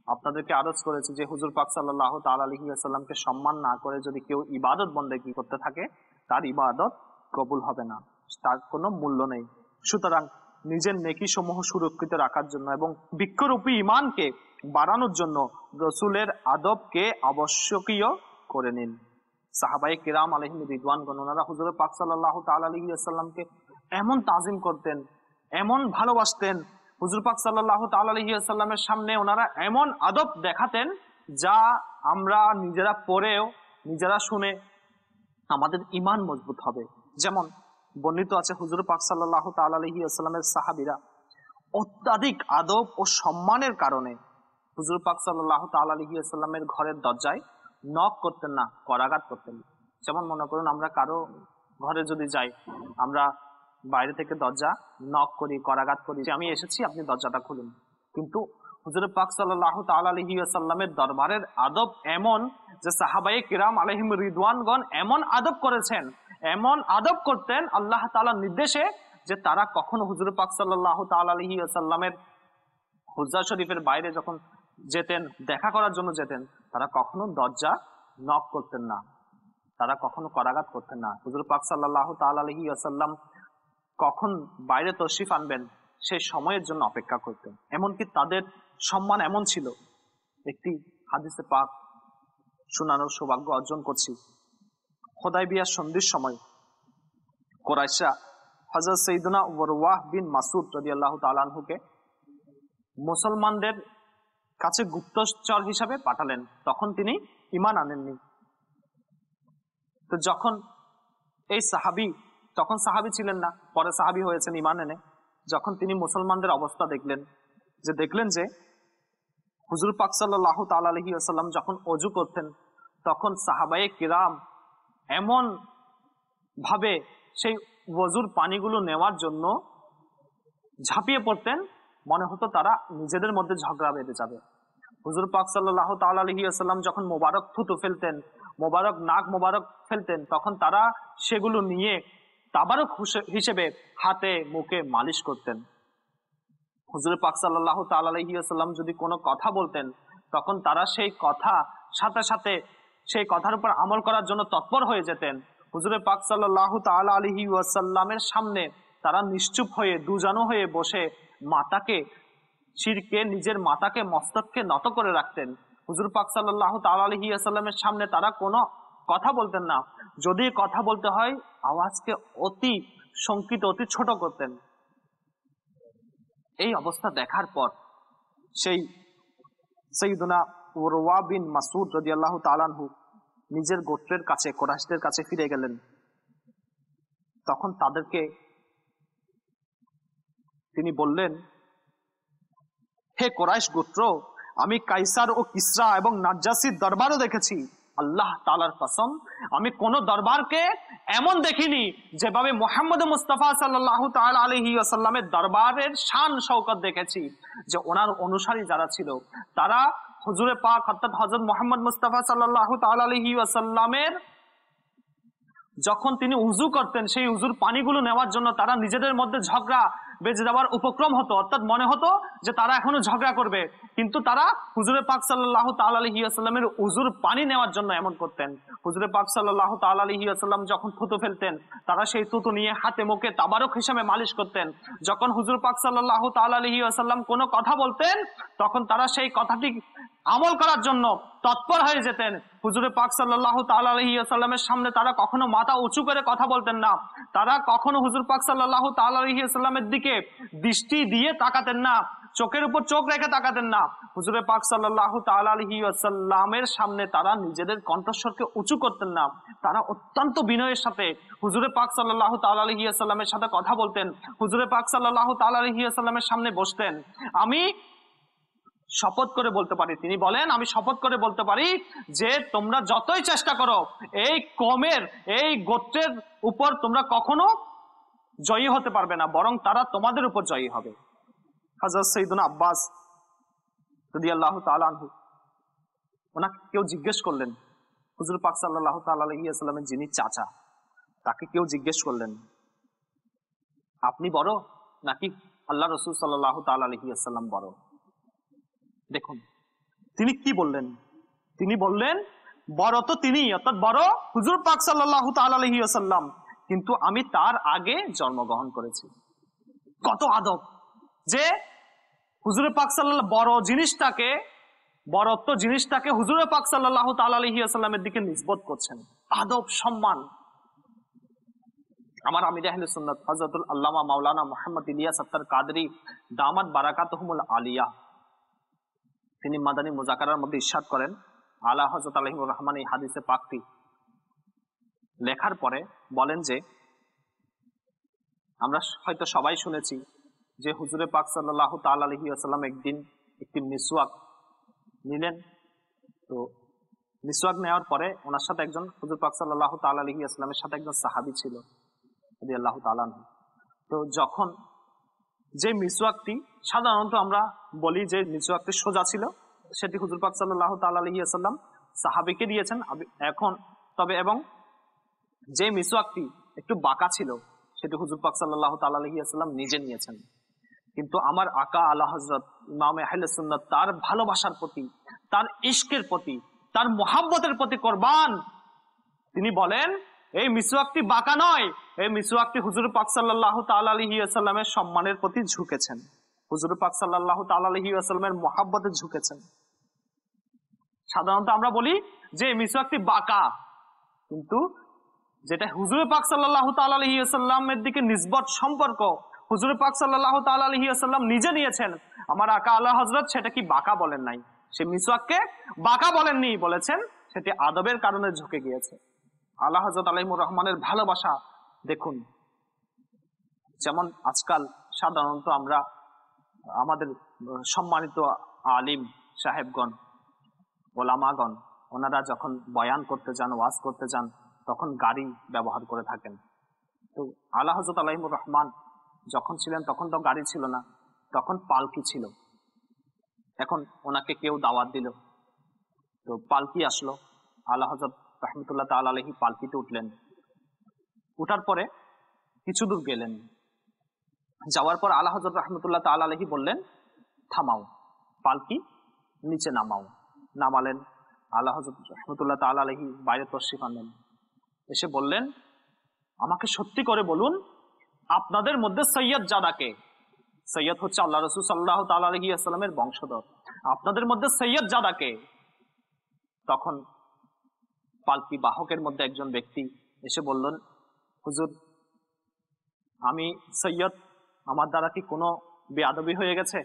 আপনাদেরকে আরজ করেছি যে হুজুর পাক সাল্লাল্লাহু তাআলা আলাইহি ওয়াসাল্লামকে সম্মান না করে যদি কেউ ইবাদত বন্দেগী করতে থাকে তার ইবাদত কবুল হবে না, তার কোনো মূল্য নেই। সুতরাং নিজের নেকি সমূহ সুরক্ষিত রাখার জন্য এবং বৃক্ষরূপী ঈমানকে বাড়ানোর জন্য রসুলের আদবকে আবশ্যকীয় করে নিন। সাহাবায়ে কিরাম আলাইহিম রিদওয়ানগণ ওনারা হুজুর পাক সাল্লাল্লাহু তাআলা আলাইহি ওয়াসাল্লামকে এমন তাজিম করতেন, এমন ভালোবাসতেন, হুজুর পাক সাল্লাল্লাহু তাআলা আলাইহি ওয়াসাল্লামের সামনে ওনারা এমন আদব দেখাতেন যা আমরা নিজেরা পড়েও নিজেরা শুনে আমাদের ঈমান মজবুত হবে। যেমন বর্ণিত আছে হুজুর পাক সাল্লাল্লাহু তাআলা আলাইহি ওয়াসাল্লামের সাহাবীরা অত্যাধিক আদব ও সম্মানের কারণে হুজুর পাক সাল্লাল্লাহু তাআলা আলাইহি ওয়াসাল্লামের ঘরের দরজায় নক করতেন না, করাঘাত করতেন। যেমন মনে করুন আমরা কারো ঘরে যদি যাই, আমরা বাইরে থেকে দরজা নক করি, করাঘাত করি যে আমি এসেছি, আপনি দরজাটা খুলুন। কিন্তু হুজুর পাক সাল্লাল্লাহু তাআলা আলাইহি ওয়াসাল্লামের দরবারের আদব এমন যে সাহাবায়ে কিরাম আলাইহিম রিদওয়ানগণ এমন আদব করেছেন, এমন আদব করতেন আল্লাহ তাআলার নির্দেশে যে তারা কখনো হুজুর পাক সাল্লাল্লাহু তাআলা আলাইহি ওয়াসাল্লামের হুজরা শরীফের বাইরে যখন যেতেন, দেখা করার জন্য যেতেন, তারা কখনো দরজা নক করতেন না, তারা কখনো করাঘাত করতেন না। হুজুর পাক সাল্লাল্লাহু তাআলা আলাইহি ওয়াসাল্লাম কখন বাইরে তশরিফ আনবেন সেই সময়ের জন্য অপেক্ষা করতেন। এমনকি তাদের সম্মান এমন ছিল, একটি হাদিসে পাক শোনানোর সৌভাগ্য অর্জন করছি। হুদায়বিয়ার সন্ধির সময় কুরাইশরা হযরত সাইয়্যিদুনা ওয়ারওয়াহ বিন মাসউদ রাদিয়াল্লাহু তাআলা আনহুকে মুসলমানদের কাছে গুপ্তচর হিসাবে পাঠালেন। তখন তিনি ঈমান আনেননি। তো যখন এই সাহাবী, তখন সাহাবী ছিলেন না, পরে সাহাবী হয়েছেন ঈমান এনে, যখন তিনি মুসলমানদের অবস্থা দেখলেন যে হুজুর পাক সাল্লাল্লাহু তাআলা আলাইহি ওয়াসাল্লাম যখন ওযু করতেন তখন সাহাবায়ে কিরাম এমন ভাবে সেই ওযুর পানিগুলো নেওয়ার জন্য ঝাঁপিয়ে পড়তেন, মনে হতো তারা নিজেদের মধ্যে ঝগড়া বেঁধে যাবে। হুজুর পাক সাল্লাল্লাহু তাআলা আলাইহি ওয়াসাল্লাম যখন মোবারক থুতু ফেলতেন, মোবারক নাক মোবারক ফেলতেন, তখন তারা সেগুলো নিয়ে তাবারক হিসেবে হাতে মুখে মালিশ করতেন। হুজুর পাক সাল্লাল্লাহু তাআলা আলাইহি ওয়াসাল্লাম যদি কোনো কথা বলতেন তখন তারা সেই কথা সাথে সাথে সেই কথার উপর আমল করার জন্য তৎপর হয়ে যেতেন। হুজুরে পাক সাল্লাল্লাহু তাআলা আলাইহি ওয়াসাল্লামের সামনে তারা নিশ্চুপ হয়ে দুজানু হয়ে বসে মাথাকে শিরকে নিজের মাথাকে মস্তককে নত করে রাখতেন। হুজুর পাক সাল্লাল্লাহু তাআলা আলাইহি ওয়াসাল্লামের সামনে তারা কোনো কথা বলতেন না। যদি কথা বলতে হয় আওয়াজকে অতি সংকিত অতি ছোট করতেন। এই অবস্থা দেখার পর সেই সাইয়্যিদুনা উরওয়া বিন মাসউদ রাদিয়াল্লাহু তাআলা আনহু নিজের গোত্রের কাছে কুরাইশদের কাছে ফিরে গেলেন। তখন তাদেরকে তিনি বললেন, হে কুরাইশ গোত্র, আমি কাইসার ও কিসরা এবং নাজ্জাসির দরবারও দেখেছি। আল্লাহ তাআলার কসম, আমি কোন দরবারকে এমন দেখিনি যেভাবে মুহাম্মদ মুস্তাফা সাল্লাল্লাহু তাআলা আলাইহি ওয়াসাল্লামের দরবারের শান শওকত দেখেছি। যে ওনার অনুসারী যারা ছিল তারা হুজুরে পাক অর্থাৎ হযরত মুহাম্মদ মুস্তাফা সাল্লাল্লাহু তাআলা আলাইহি ওয়াসাল্লামের যখন তিনি উযু করতেন সেই উযুর পানিগুলো নেওয়ার জন্য তারা নিজেদের মধ্যে ঝগড়া বেজে যাওয়ার উপক্রম হতো, অর্থাৎ মনে হতো যে তারা এখনো ঝগড়া করবে, কিন্তু তারা হুজুরে পাক সাল্লাল্লাহু তাআলা আলাইহি ওয়াসাল্লামের উযুর পানি নেওয়ার জন্য এমন করতেন। হুজুরে পাক সাল্লাল্লাহু তাআলা আলাইহি ওয়াসাল্লাম যখন থুতু ফেলতেন তারা সেই থুতু নিয়ে হাতে মুখে তাবারক হিসেবে মালিশ করতেন। যখন হুজুর পাক সাল্লাল্লাহু তাআলা আলাইহি ওয়াসাল্লাম কোনো কথা বলতেন তখন তারা সেই কথাটি আমল করার জন্য তৎপর হয়ে যেতেন। হুজুরে পাক সাল্লাল্লাহু তাআলা আলাইহি ওয়াসাল্লামের সামনে তারা কখনো মাথা উঁচু করে কথা বলতেন না। তারা কখনো হুজুর পাক সাল্লাল্লাহু তাআলা আলাইহি ওয়াসাল্লামের দিকে দৃষ্টি দিয়ে তাকাতেন না, চোখের উপর চোখ রেখে তাকাতেন না। হুজুরে পাক সাল্লাল্লাহু তাআলা আলাইহি ওয়াসাল্লামের সামনে তারা নিজেদের কণ্ঠস্বরকে উঁচু করতেন না। তারা অত্যন্ত বিনয়ের সাথে হুজুরে পাক সাল্লাল্লাহু তাআলা আলাইহি ওয়াসাল্লামের সাথে কথা বলতেন। হুজুরে পাক সাল্লাল্লাহু তাআলা আলাইহি ওয়াসাল্লামের সামনে বসতেন। আমি শপথ করে বলতে পারি, তিনি বলেন, আমি শপথ করে বলতে পারি যে তোমরা যতই চেষ্টা করো এই কওমের এই গোত্রের উপর তোমরা কখনো জয়ী হতে পারবে না, বরং তারা তোমাদের উপর জয়ী হবে। হযরত সাইয়্যিদুনা আব্বাস রাদিয়াল্লাহু তাআলা আনহু ওনাকে কেউ জিজ্ঞেস করলেন, হুজুর পাক সাল্লাল্লাহু তাআলা আলাইহি ওয়াসাল্লামের যিনি চাচা তাকে কেউ জিজ্ঞেস করলেন, আপনি বড় নাকি আল্লাহ রাসূল সাল্লাল্লাহু তাআলা আলাইহি ওয়াসাল্লাম বড়? দেখুন তিনি কি বললেন, তিনি বললেন বড় তো তিনি, অর্থাৎ বড় হুজুর পাক সাল্লাল্লাহু তাআলা আলাইহি ওয়াসাল্লাম, কিন্তু আমি তার আগে জন্মগ্রহণ করেছি। কত আদব যে হুজুরে পাক সাল্লাল্লাহু বড় জিনিসটাকে বড়ত্ব জিনিসটাকে হুজুরে পাক সাল্লাল্লাহু তাআলা আলাইহি ওয়াসাল্লামের দিকে নিসবত করছেন। আদব সম্মান। আমার আমির আহলে সুন্নাত হযরতুল আল্লামা মাওলানা মুহাম্মদ ইলিয়াস আত্তার কাদরি দামাত বারাকাতুহুমুল আলিয়া তিনি মাদানী মুযাকারার মধ্যে ইরশাদ করেন, আলা হযরত আলাইহির রহমান এই হাদিসে পাকটি লেখার পরে বলেন যে আমরা হয়তো সবাই শুনেছি যে হুজুরে পাক সাল্লাল্লাহু তাআলা আলাইহি ওয়াসাল্লাম একদিন একটি মিসওয়াক নিলেন। তো মিসওয়াক নেওয়ার পরে ওনার সাথে একজন হুজুর পাক সাল্লাল্লাহু তাআলা আলাইহি ওয়াসাল্লামের সাথে একজন সাহাবী ছিল রাদিয়াল্লাহু তাআলা আনহু। তো যখন যে মিসওয়াকটি সাধারণত আমরা বলি যে মিসওয়াকটি সোজা ছিল, সেটি হুজুর পাক সাল্লাল্লাহু তাআলা আলাইহি ওয়াসাল্লাম সাহাবীকে দিয়েছেন এখন, তবে এবং যে মিসওয়াকটি একটু বাঁকা ছিল সেটি হুজুর পাক সাল্লাল্লাহু তাআলা আলাইহি ওয়াসাল্লাম নিজে নিয়েছেন। কিন্তু আমার আকা আলা হযরত ইমামে আহলে সুন্নাত তার ভালোবাসার প্রতি, তার ইশকের প্রতি, তার মুহাব্বতের প্রতি কুরবান, তিনি বলেন এই মিসওয়াকটি বাঁকা নয়, এই মিসওয়াকটি হুজুর পাক সাল্লাল্লাহু তাআলা আলাইহি ওয়াসাল্লামের সম্মানের প্রতি ঝুঁকেছেন, হুজুর পাক সাল্লাল্লাহু তাআলা আলাইহি ওয়াসাল্লামের মুহাব্বতে ঝুঁকেছেন। সাধারণত আমরা বলি যে এই মিসওয়াকটি বাঁকা, কিন্তু যেটা হুজুর পাক সাল্লাল্লাহু তাআলা আলাইহি ওয়াসাল্লামের দিকে নিসবত সম্পর্ক হুজুর পাক সাল্লাল্লাহু তাআলা আলাইহি ওয়াসাল্লাম নিজে নিয়েছেন, আমার আকা আলা হযরত সেটা কি বাঁকা বলেন নাই, সে মিসওয়াককে বাঁকা বলেননি, বলেছেন সেটি আদবের কারণে ঝুঁকে গিয়েছে। আলা হযরত আলাইহির রহমানের ভালোবাসা দেখুন। যেমন আজকাল সাধারণত আমরা আমাদের সম্মানিত আলিম সাহেবগণ ওলামাগণ ওনারা যখন বয়ান করতে যান, ওয়াজ করতে যান, তখন গাড়ি ব্যবহার করে থাকেন। তো আলা হযরত আলাইহির রহমান যখন ছিলেন তখন তো গাড়ি ছিল না, তখন পালকি ছিল। এখন ওনাকে কেউ দাওয়াত দিল, তো পালকি আসলো, আলা হযরত রাহমাতুল্লাহ তাআলা আলাইহি পালকিতে উঠলেন। উঠার পরে কিছু দূর গেলেন, যাওয়ার পর আলা হযরত রাহমাতুল্লাহ তাআলা আলাইহি বললেন থামাও, পালকি নিচে নামাও। নামালেন। আলা হযরত রাহমাতুল্লাহ তাআলা আলাইহি বাইরে তশরিফ আনলেন, এসে বললেন, আমাকে সত্যি করে বলুন, আপনাদের মধ্যে সৈয়দ জাদাকে, সৈয়দ হচ্ছে আল্লাহ রাসূল সাল্লাল্লাহু তাআলা আলাইহি ওয়াসাল্লামের বংশধর, আপনাদের মধ্যে সৈয়দ জাদাকে। তখন পালকি বাহকের মধ্যে একজন ব্যক্তি এসে বললেন, হুজুর আমি সৈয়দ, আমার দ্বারা কি কোনো বেয়াদবি হয়ে গেছে?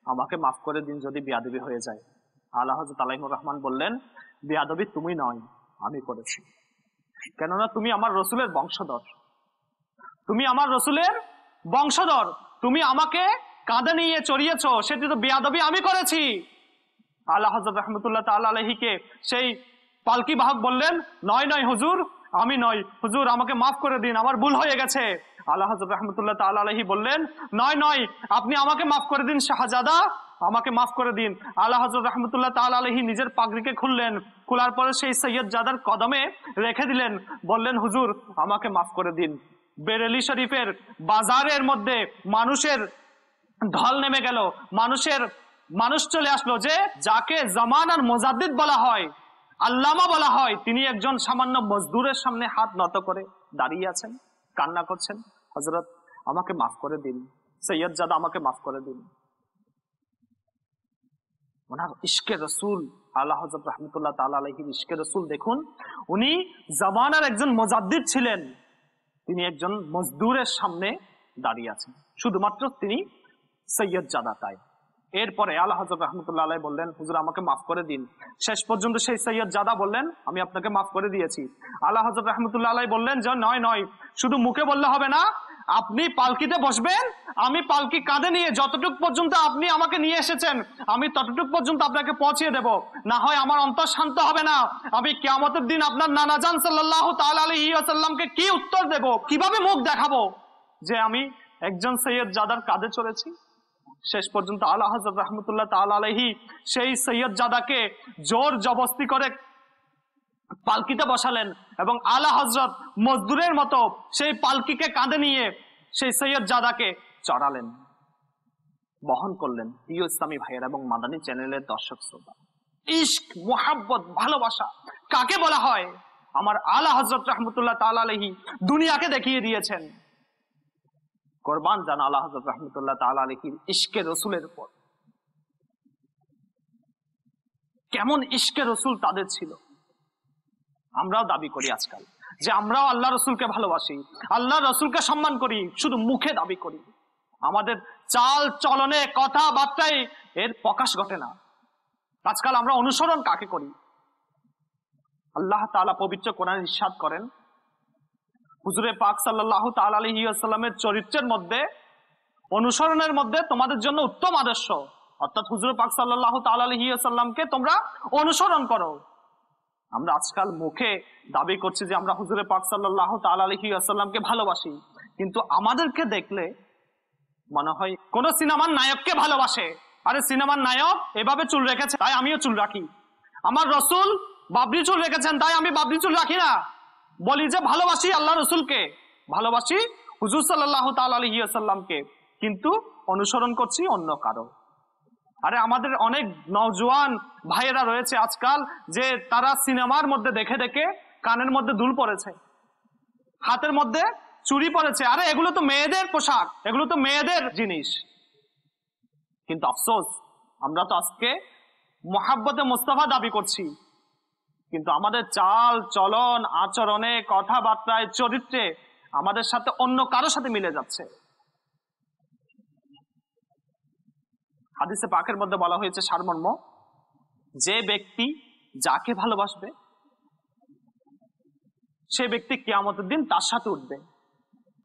আমাকে মাফ করে দিন যদি বেয়াদবি হয়ে যায়। আলা হযরত আলাইহির রহমান বললেন, বেয়াদবি তুমি নয়, আমি করেছি, কেননা তুমি আমার রসুলের বংশধর, তুমি আমার রসুলের বংশধর, তুমি আমাকে কাঁধে নিয়ে চড়িয়েছো, সেটি তো বেয়াদবি আমি করেছি। আলা হযরত রাহমাতুল্লাহ তাআলা আলাইহিকে সেই পালকি বাহক বললেন, নয় নয় হুজুর, আমি নয়, হুজুর আমাকে মাফ করে দিন, আমার ভুল হয়ে গেছে। আলা হযরত রাহমাতুল্লাহ তাআলা আলাইহি বললেন, নয় নয়, আপনি আমাকে মাফ করে দিন শাহজাদা, আমাকে মাফ করে দিন। আলা হযরত রাহমাতুল্লাহ তাআলা আলাইহি নিজের পাগড়িকে খুললেন, খোলার পরে সেই সৈয়দ জাদার কদমে রেখে দিলেন, বললেন, হুজুর আমাকে মাফ করে দিন। বেরেলি শরীফের বাজারের মধ্যে মানুষের ঢল নেমে গেল, মানুষ চলে আসলো, যে যাকে জামানার মুজাদ্দিদ বলা হয়, আল্লামা বলা হয়, তিনি একজন সামান্য মজদুরের সামনে হাত নত করে দাঁড়িয়ে আছেন, কান্না করছেন, হযরত আমাকে মাফ করে দিন, সৈয়দ জাদা আমাকে মাফ করে দিন। ওনার ইশকে রসুল, আলা হযরত রাহমাতুল্লাহ তাআলা আলাইহির ইশকে রসুল দেখুন, উনি জামানার একজন মুজাদ্দিদ ছিলেন, তিনি একজন মজদুরের সামনে দাঁড়িয়ে আছেন, শুধুমাত্র তিনি সৈয়দ জাদা তাই। এরপরে আলা হযরত রাহমাতুল্লাহ আলাইহি বললেন, হুজুর আমাকে মাফ করে দিন। শেষ পর্যন্ত সেই সৈয়দ জাদা বললেন, আমি আপনাকে মাফ করে দিয়েছি। আলা হযরত রাহমাতুল্লাহ আলাইহি বললেন যে নয় নয়, শুধু মুখে বললে হবে না, আপনি পালকিতে বসবেন, আমি পালকি কাঁধে নিয়ে যতটুকু পর্যন্ত আপনি আমাকে নিয়ে এসেছেন আমি ততটুকু পর্যন্ত আপনাকে পৌঁছিয়ে দেব, না হয় আমার অন্তর শান্ত হবে না। আমি কিয়ামতের দিন আপনার নানাজান সাল্লাল্লাহু তাআলা আলাইহি ওয়াসাল্লামকে কি উত্তর দেব, কিভাবে মুখ দেখাবো যে আমি একজন সৈয়দ জাদার কাঁধে চলেছি। শেষ পর্যন্ত আলা হযরত রাহমাতুল্লাহ তাআলা আলাইহি সেই সৈয়দ জাদাকে জোর জবরদস্তি করে পালকিতে বসালেন এবং আলা হযরত মজদুরের মতো সেই পালকিকে কাঁধে নিয়ে সেই সৈয়দ জাদাকে চড়ালেন, বহন করলেন। প্রিয় ইসলামী ভাইয়ের এবং মাদানী চ্যানেলের দর্শক শ্রোতা, ইশক, মুহাব্বত, ভালোবাসা কাকে বলা হয়? আমার আলা হযরত রাহমাতুল্লাহ তাআলা আলাইহি দুনিয়াকে দেখিয়ে দিয়েছেন। কুরবান জান আলা হযরত রাহমাতুল্লাহ তাআলা আলাইহির ইশকে রসুলের উপর। কেমন ইশকে রসুল তাদের ছিল। আমরাও দাবি করি আজকাল যে আমরাও আল্লাহ রসুলকে ভালোবাসি, আল্লাহ রসুলকে সম্মান করি, শুধু মুখে দাবি করি, আমাদের চাল চলনে কথাবার্তায় এর প্রকাশ ঘটে না। আজকাল আমরা অনুসরণ কাকে করি? আল্লাহ তাআলা পবিত্র কোরআনে ইরশাদ করেন, হুজুরে পাক সাল্লাল্লাহু তাআলা আলাইহি ওয়াসাল্লামের চরিত্রের মধ্যে, অনুসরণের মধ্যে তোমাদের জন্য উত্তম আদর্শ, অর্থাৎ হুজুরে পাক সাল্লাল্লাহু তাআলা আলাইহি ওয়াসাল্লামকে তোমরা অনুসরণ করো। আমরা আজকাল মুখে দাবি করছি যে আমরা হুজুরে পাক সাল্লাল্লাহু তাআলা আলাইহি ওয়াসাল্লামকে ভালোবাসি, কিন্তু আমাদেরকে দেখলে মনে হয় কোন সিনেমার নায়ককে ভালোবাসে। আরে সিনেমার নায়ক এভাবে চুল রেখেছে তাই আমিও চুল রাখি, আমার রসুল বাবরি চুল রেখেছেন তাই আমি বাবরি চুল রাখি না। বলি যে ভালোবাসি আল্লাহ রসুলকে, ভালোবাসি হুজুর সাল্লাল্লাহু তাআলা আলাইহি ওয়াসাল্লামকে, কিন্তু অনুসরণ করছি অন্য কারো। আরে আমাদের অনেক নওজোয়ান ভাইয়েরা রয়েছে আজকাল যে তারা সিনেমার মধ্যে দেখে দেখে কানের মধ্যে দুল পড়েছে, হাতের মধ্যে চুড়ি পড়েছে। আরে এগুলো তো মেয়েদের পোশাক, এগুলো তো মেয়েদের জিনিস। কিন্তু আফসোস, আমরা তো আজকে মুহাব্বতে মুস্তাফা দাবি করছি, কিন্তু আমাদের চাল চলন, আচরণে, কথাবার্তায়, চরিত্রে আমাদের সাথে অন্য কারোর সাথে মিলে যাচ্ছে। হাদিসে পাকের মধ্যে বলা হয়েছে সারমর্ম, যে ব্যক্তি যাকে ভালোবাসবে সে ব্যক্তি কিয়ামতের দিন তার সাথে উঠবে।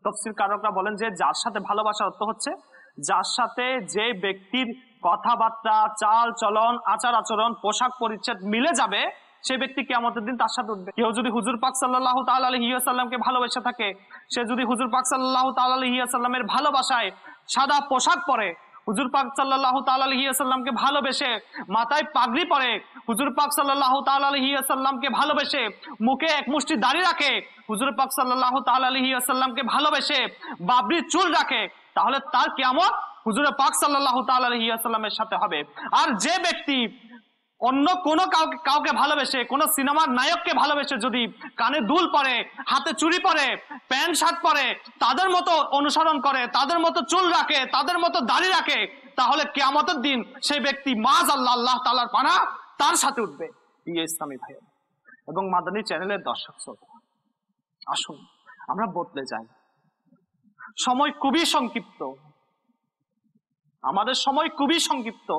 তাফসীর কারকরা বলেন যে যার সাথে ভালোবাসার অর্থ হচ্ছে যার সাথে যে ব্যক্তির কথাবার্তা, চাল চলন, আচার আচরণ, পোশাক পরিচ্ছদ মিলে যাবে সে ব্যক্তি কিয়ামতের দিন তার সাথে উঠবে। কেউ যদি হুজুর পাক সাল্লাল্লাহু তাআলা আলাইহি ওয়াসাল্লামকে ভালোবেসে থাকে, সে যদি হুজুর পাক সাল্লাল্লাহু তাআলা আলাইহি ওয়াসাল্লামের ভালোবাসায় সাদা পোশাক পরে, হুজুর পাক সাল্লাল্লাহু তাআলা আলাইহি ওয়াসাল্লামকে ভালোবেসে মাথায় পাগড়ি পরে, হুজুর পাক সাল্লাল্লাহু তাআলা আলাইহি ওয়াসাল্লামকে ভালোবেসে মুখে এক মুষ্টি দাড়ি রাখে, হুজুর পাক সাল্লাল্লাহু তাআলা আলাইহি ওয়াসাল্লামকে ভালোবেসে বাবরি চুল রাখে, তাহলে তার কিয়ামত হুজুর পাক সাল্লাল্লাহু তাআলা আলাইহি ওয়াসাল্লামের সাথে হবে। আর যে ব্যক্তি অন্য কোনো কাউকে ভালোবেসে, কোন সিনেমার নায়ককে ভালোবেসে যদি কানে দুল পরে, হাতে চুড়ি পরে, প্যান্ট শার্ট পরে, তাদের মতো অনুসরণ করে, তাদের মতো চুল রাখে, তাদের মতো দাড়ি রাখে, তাহলে কিয়ামতের দিন সেই ব্যক্তি মাযআল্লাহ, আল্লাহ তাআলার পানা তার সাথে উঠবে। প্রিয় ইসলামী ভাই এবং মাদানী চ্যানেলের দর্শক শ্রোতা, আসুন আমরা বদলে যাই। সময় খুবই সংক্ষিপ্ত, আমাদের সময় খুবই সংক্ষিপ্ত।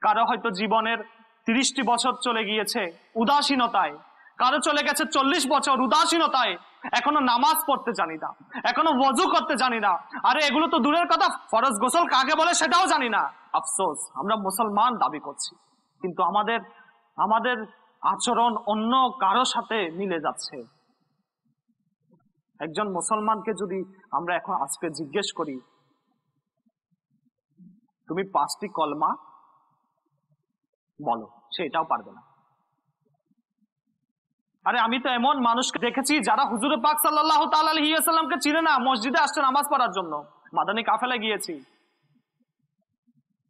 কারো হয়তো জীবনের 30টি বছর চলে গিয়েছে উদাসীনতায়, কারো চলে গেছে 40 বছর উদাসীনতায়, এখনো নামাজ পড়তে জানি না, এখনো ওযু করতে জানি না। আরে এগুলো তো দূরের কথা, ফরজ গোসল কাকে বলে সেটাও জানি না। আফসোস, আমরা মুসলমান দাবি করছি, কিন্তু আমাদের আচরণ অন্য কারো সাথে মিলে যাচ্ছে। একজন মুসলমানকে যদি আমরা এখন আজকে জিজ্ঞেস করি, তুমি 5টি কলমা বলো, সে এটাও পারবে না। আরে আমি তো এমন মানুষকে দেখেছি যারা হুজুর পাক সাল্লাল্লাহু তাআলা আলাইহি ওয়াসাল্লামকে চিনে না, মসজিদে আসছে নামাজ পড়ার জন্য, মাদানী কাফেলায় গিয়েছি,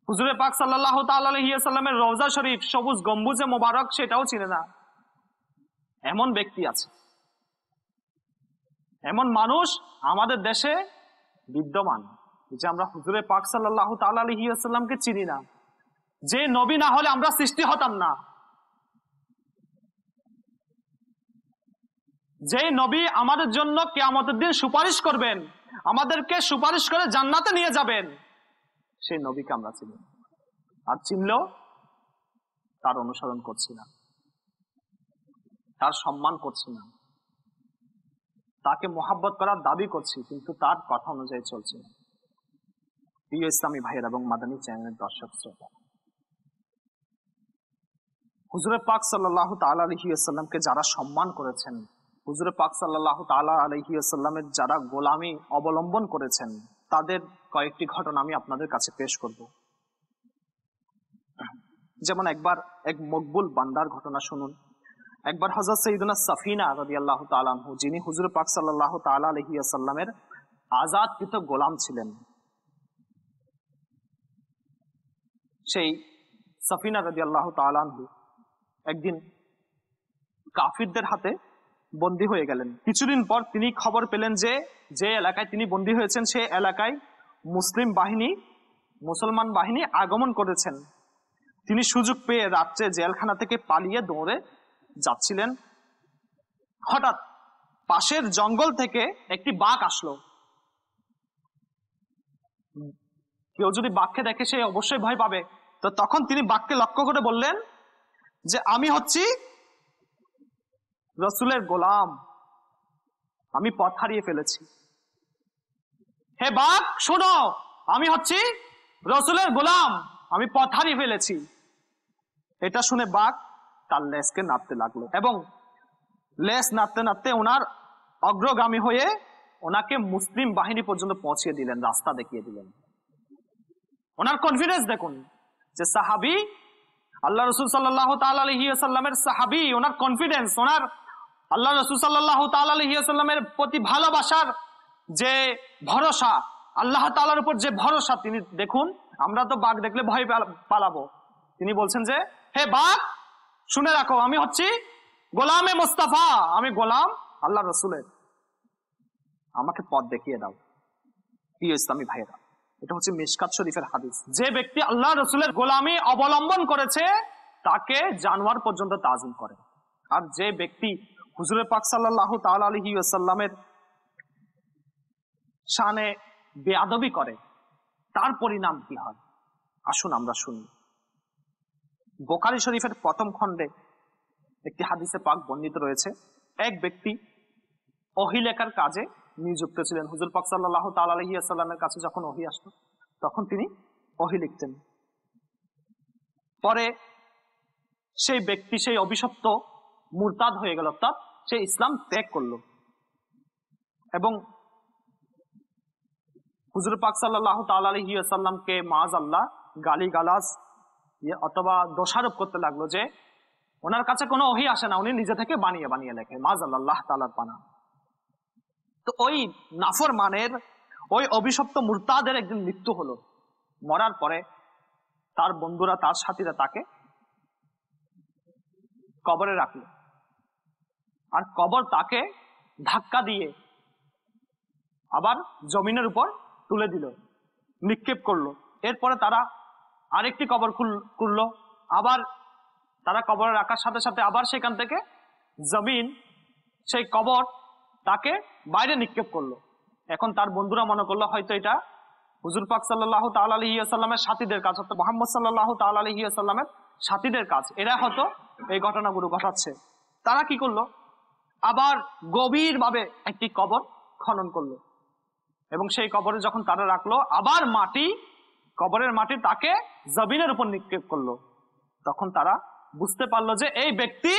হুজুর পাক সাল্লাল্লাহু তাআলা আলাইহি ওয়াসাল্লামের রওজা শরীফ, সবুজ গম্বুজে মোবারক সেটাও চিনে না। এমন ব্যক্তি আছে, এমন মানুষ আমাদের দেশে বিদ্যমান, যে আমরা হুজুর পাক সাল্লাল্লাহু তাআলা আলাইহি ওয়াসাল্লামকে চিনি না। যে নবী না হলে আমরা সৃষ্টি হতাম না, যে নবী আমাদের জন্য কিয়ামতের দিন সুপারিশ করবেন, আমাদেরকে সুপারিশ করে জান্নাতে নিয়ে যাবেন, সেই নবীকে আমরা চিনি, আর চিনলেও তার অনুসরণ করছি না, তার সম্মান করছি না, তাকে মোহাব্বত করার দাবি করছি, কিন্তু তার কথা অনুযায়ী চলছে না। প্রিয় ইসলামী ভাইয়ের এবং মাদানী চ্যানেলের দর্শক শ্রোতা, হুজুর পাক সাল্লাল্লাহু তাআলা আলাইহি ওয়াসাল্লামকে যারা সম্মান করেছেন, হুজুর পাক সাল্লাল্লাহু তাআলা আলাইহি ওয়াসাল্লামের যারা গোলামি অবলম্বন করেছেন, তাদের কয়েকটি ঘটনা আমি আপনাদের কাছে পেশ করব। যেমন একবার এক মকবুল বান্দার ঘটনা শুনুন। একবার হযরত সাইয়্যিদুনা সাফিনা রাদিয়াল্লাহু তাআলা আনহু, যিনি হুজুর পাক সাল্লাল্লাহু তাআলা আলাইহি ওয়াসাল্লামের আযাদকৃত গোলাম ছিলেন, সেই সাফিনা রাদিয়াল্লাহু তাআলা আনহু একদিন কাফিরদের হাতে বন্দী হয়ে গেলেন। কিছুদিন পর তিনি খবর পেলেন যে এলাকায় তিনি বন্দী হয়েছেন, সে এলাকায় মুসলমান বাহিনী আগমন করেছেন। তিনি সুযোগ পেয়ে রাত্রে জেলখানা থেকে পালিয়ে দৌড়ে যাচ্ছিলেন। হঠাৎ পাশের জঙ্গল থেকে একটি বাঘ আসলো। কেউ যদি বাঘকে দেখে সে অবশ্যই ভয় পাবে। তো তখন তিনি বাঘকে লক্ষ্য করে বললেন যে আমি হচ্ছি রাসূলের গোলাম, আমি পথ হারিয়ে ফেলেছি। হে বাঘ শোনো, আমি হচ্ছি রাসূলের গোলাম, আমি পথ হারিয়ে ফেলেছি। এটা শুনে বাঘ তার লেজকে নাড়তে লাগলো এবং লেজ নাড়তে নাড়তে ওনার অগ্রগামী হয়ে ওনাকে মুসলিম বাহিনী পর্যন্ত পৌঁছিয়ে দিলেন, রাস্তা দেখিয়ে দিলেন। ওনার কনফিডেন্স দেখুন, যে সাহাবী, আল্লাহ রাসূল সাল্লাল্লাহু তাআলা আলাইহি ওয়াসাল্লামের সাহাবী, ওনার কনফিডেন্স, ওনার আল্লাহ রাসূল সাল্লাল্লাহু তাআলা আলাইহি ওয়াসাল্লামের প্রতি ভালোবাসার যে ভরসা, আল্লাহ তাআলার উপর যে ভরসা, তিনি দেখুন, আমরা তো বাঘ দেখলে ভয় পালাবো, তিনি বলছেন যে হে বাঘ শুনে রাখো, আমি হচ্ছি গোলামে মুস্তাফা, আমি গোলাম আল্লাহ রাসূলের, আমাকে পথ দেখিয়ে দাও। প্রিয় ইসলামী ভাইয়েরা, এটা হচ্ছে মিশকাত শরীফের হাদিস। যে ব্যক্তি আল্লাহ রাসূলের গোলামি অবলম্বন করেছে তাকে জানোয়ার পর্যন্ত তাজিম করে, আর যে ব্যক্তি হুজুর পাক সাল্লাল্লাহু তাআলা আলাইহি ওয়াসাল্লামের শানে বেয়াদবি করে তার পরিণাম কি হয়, আসুন আমরা শুনি। বুখারী শরীফের প্রথম খণ্ডে একটি হাদিসে পাক বর্ণিত রয়েছে, এক ব্যক্তি ওহী লেখার কাজে নিযুক্ত ছিলেন। হুজুর পাক সাল্লাল্লাহু তাআলা আলাইহি ওয়াসাল্লামের কাছে যখন ওহী আসতো তখন তিনি ওহী লিখতেন। পরে সেই ব্যক্তি, সেই অভিশপ্ত মুরতাদ হয়ে গেল, অর্থাৎ সে ইসলাম ত্যাগ করলো এবং হুজুর পাক সাল্লাল্লাহু তাআলা আলাইহি ওয়াসাল্লামকে মাযআল্লাহ গালিগালাজ অথবা দোষারোপ করতে লাগলো যে ওনার কাছে কোনো ওহী আসে না, উনি নিজে থেকে বানিয়ে বানিয়ে লেখে, মাযআল্লাহ, আল্লাহ তাআলার পানা। তো ওই নাফরমানের, ওই অভিশপ্ত মুরতাদের একদিন মৃত্যু হলো। মরার পরে তার বন্ধুরা, তার সাথীরা তাকে কবরে রাখলো, আর কবর তাকে ধাক্কা দিয়ে আবার জমিনের উপর তুলে দিল, নিক্ষেপ করলো। এরপরে তারা আরেকটি কবর খুললো, আবার তারা কবরে রাখার সাথে সাথে আবার সেখান থেকে জমিন সেই কবর তাকে বাইরে নিক্ষেপ করলো। এখন তার বন্ধুরা মনে করলো হয়তো এটা হুজুর পাক সাল্লাল্লাহু তাআলা আলাইহি ওয়াসাল্লামের সাথীদের কাজ, অর্থাৎ মুহাম্মদ সাল্লাল্লাহু তাআলা আলাইহি ওয়াসাল্লামের সাথীদের কাজ, এরা হয়তো এই ঘটনাগুলো ঘটাচ্ছে। তারা কি করলো, আবার গভীর ভাবে একটি কবর খনন করলো, এবং সেই কবরে যখন তারা রাখলো, আবার কবরের মাটি তাকে জমিনের উপর নিক্ষেপ করলো। তখন তারা বুঝতে পারলো যে এই ব্যক্তি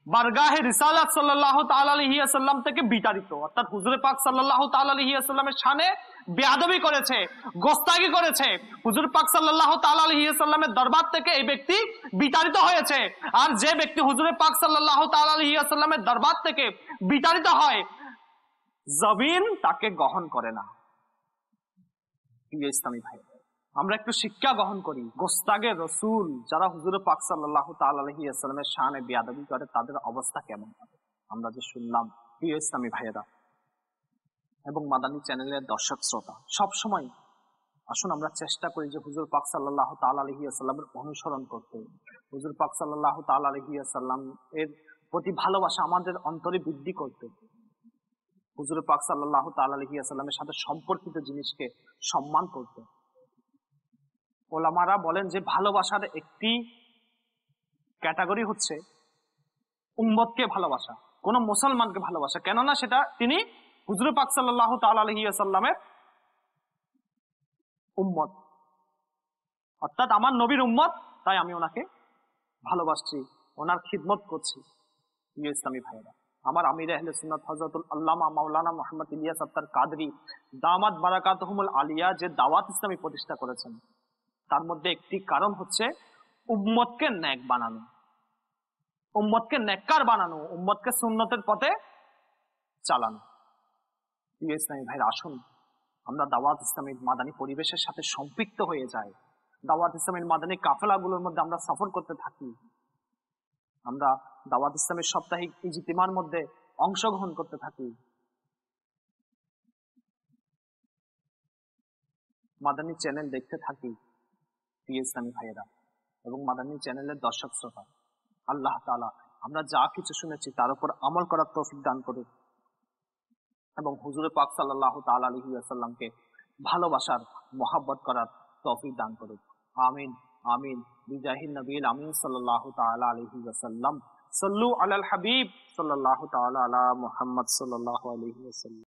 বারগাহে রিসালাত সাল্লাল্লাহু তাআলা আলাইহি ওয়াসাল্লাম থেকে বিতাড়িত, অর্থাৎ হুজুরে পাক সাল্লাল্লাহু তাআলা আলাইহি ওয়াসাল্লামের শানে বেয়াদবি করেছে, গোস্তাকি করেছে। হুজুর পাক সাল্লাল্লাহু তাআলা আলাইহি ওয়াসাল্লামের দরবার থেকে এই ব্যক্তি বিতাড়িত হয়েছে। আর যে ব্যক্তি হুজুরে পাক সাল্লাল্লাহু তাআলা আলাইহি ওয়াসাল্লামের দরবার থেকে বিতাড়িত হয়, জমিন তাকে গ্রহণ করে না। ইসলামী ভাই, আমরা একটু শিক্ষা গ্রহণ করি। গোস্তাগে রসুল যারা হুজুরে পাক সাল্লাল্লাহু তাআলা আলাইহি ওয়াসাল্লামের শানে বেয়াদবি করে, তাদের অবস্থা কেমন হবে আমরা যে শুনলাম। প্রিয় ইসলামী ভাইয়েরা এবং মাদানী চ্যানেলের দর্শক শ্রোতা, সবসময় আসুন আমরা চেষ্টা করি যে হুজুর পাক সাল্লাল্লাহু তাআলা আলাইহি ওয়াসাল্লামের অনুসরণ করতে, হুজুর পাক সাল্লাল্লাহু তাআলা আলাইহি ওয়াসাল্লাম এর প্রতি ভালোবাসা আমাদের অন্তরে বৃদ্ধি করতে, হুজুর পাক সাল্লাল্লাহু তাআলা আলাইহি ওয়াসাল্লামের সাথে সম্পর্কিত জিনিসকে সম্মান করতে। ওলামারা বলেন যে ভালোবাসার একটি ক্যাটাগরি হচ্ছে উম্মতকে ভালোবাসা, কোন মুসলমানকে ভালোবাসা, কেননা সেটা তিনি হুজুর পাক সাল্লাল্লাহু তাআলা আলাইহি ওয়াসাল্লামের উম্মত, অর্থাৎ আমার নবীর উম্মত, তাই আমি ওনাকে ভালোবাসছি, ওনার খিদমত করছি। প্রিয় ইসলামী ভাইয়েরা, আমার আমির আহলে সুন্নাত হযরতুল আল্লামা মাওলানা মুহাম্মদ ইলিয়াস আত্তার কাদরি দামাত বারাকাতুহুমুল আলিয়া যে দাওয়াত ইসলামী প্রতিষ্ঠা করেছেন, তার মধ্যে একটি কারণ হচ্ছে উম্মতকে নেক বানানো, উম্মতকে নেককার বানানো, উম্মতকে সুন্নতের পথে চালানো। প্রিয় ইসলামী ভাইরা, আসুন আমরা দাওয়াত ইসলামীর মাদানী পরিবেশের সাথে সম্পৃক্ত হয়ে যাই, দাওয়াত ইসলামীর মাদানী কাফেলাগুলোর মধ্যে আমরা সফর করতে থাকি, আমরা দাওয়াত ইসলামের সাপ্তাহিক ইজতিমার মধ্যে অংশগ্রহণ করতে থাকি, মাদানী চ্যানেল দেখতে থাকি। প্রিয় ইসলামী ভাইয়েরা এবং মাদানী চ্যানেলের দর্শক শ্রোতা, আল্লাহ তাআলা আমরা যা কিছু শুনেছি তার উপর আমল করার তৌফিক দান করুন, এবং হুজুরে পাক সাল্লাল্লাহু তাআলা আলাইহি ওয়াসাল্লামকে ভালোবাসার, মহব্বত করার তৌফিক দান করুন। আমিন আমিন বিজাহিন নবীল আমিন সাল্লাল্লাহু তাআলা আলাইহি ওয়াসাল্লাম। সাল্লু আলাল হাবিব সাল্লাল্লাহু তাআলা আলা মুহাম্মদ সাল্লাল্লাহু আলাইহি ওয়াসাল্লাম।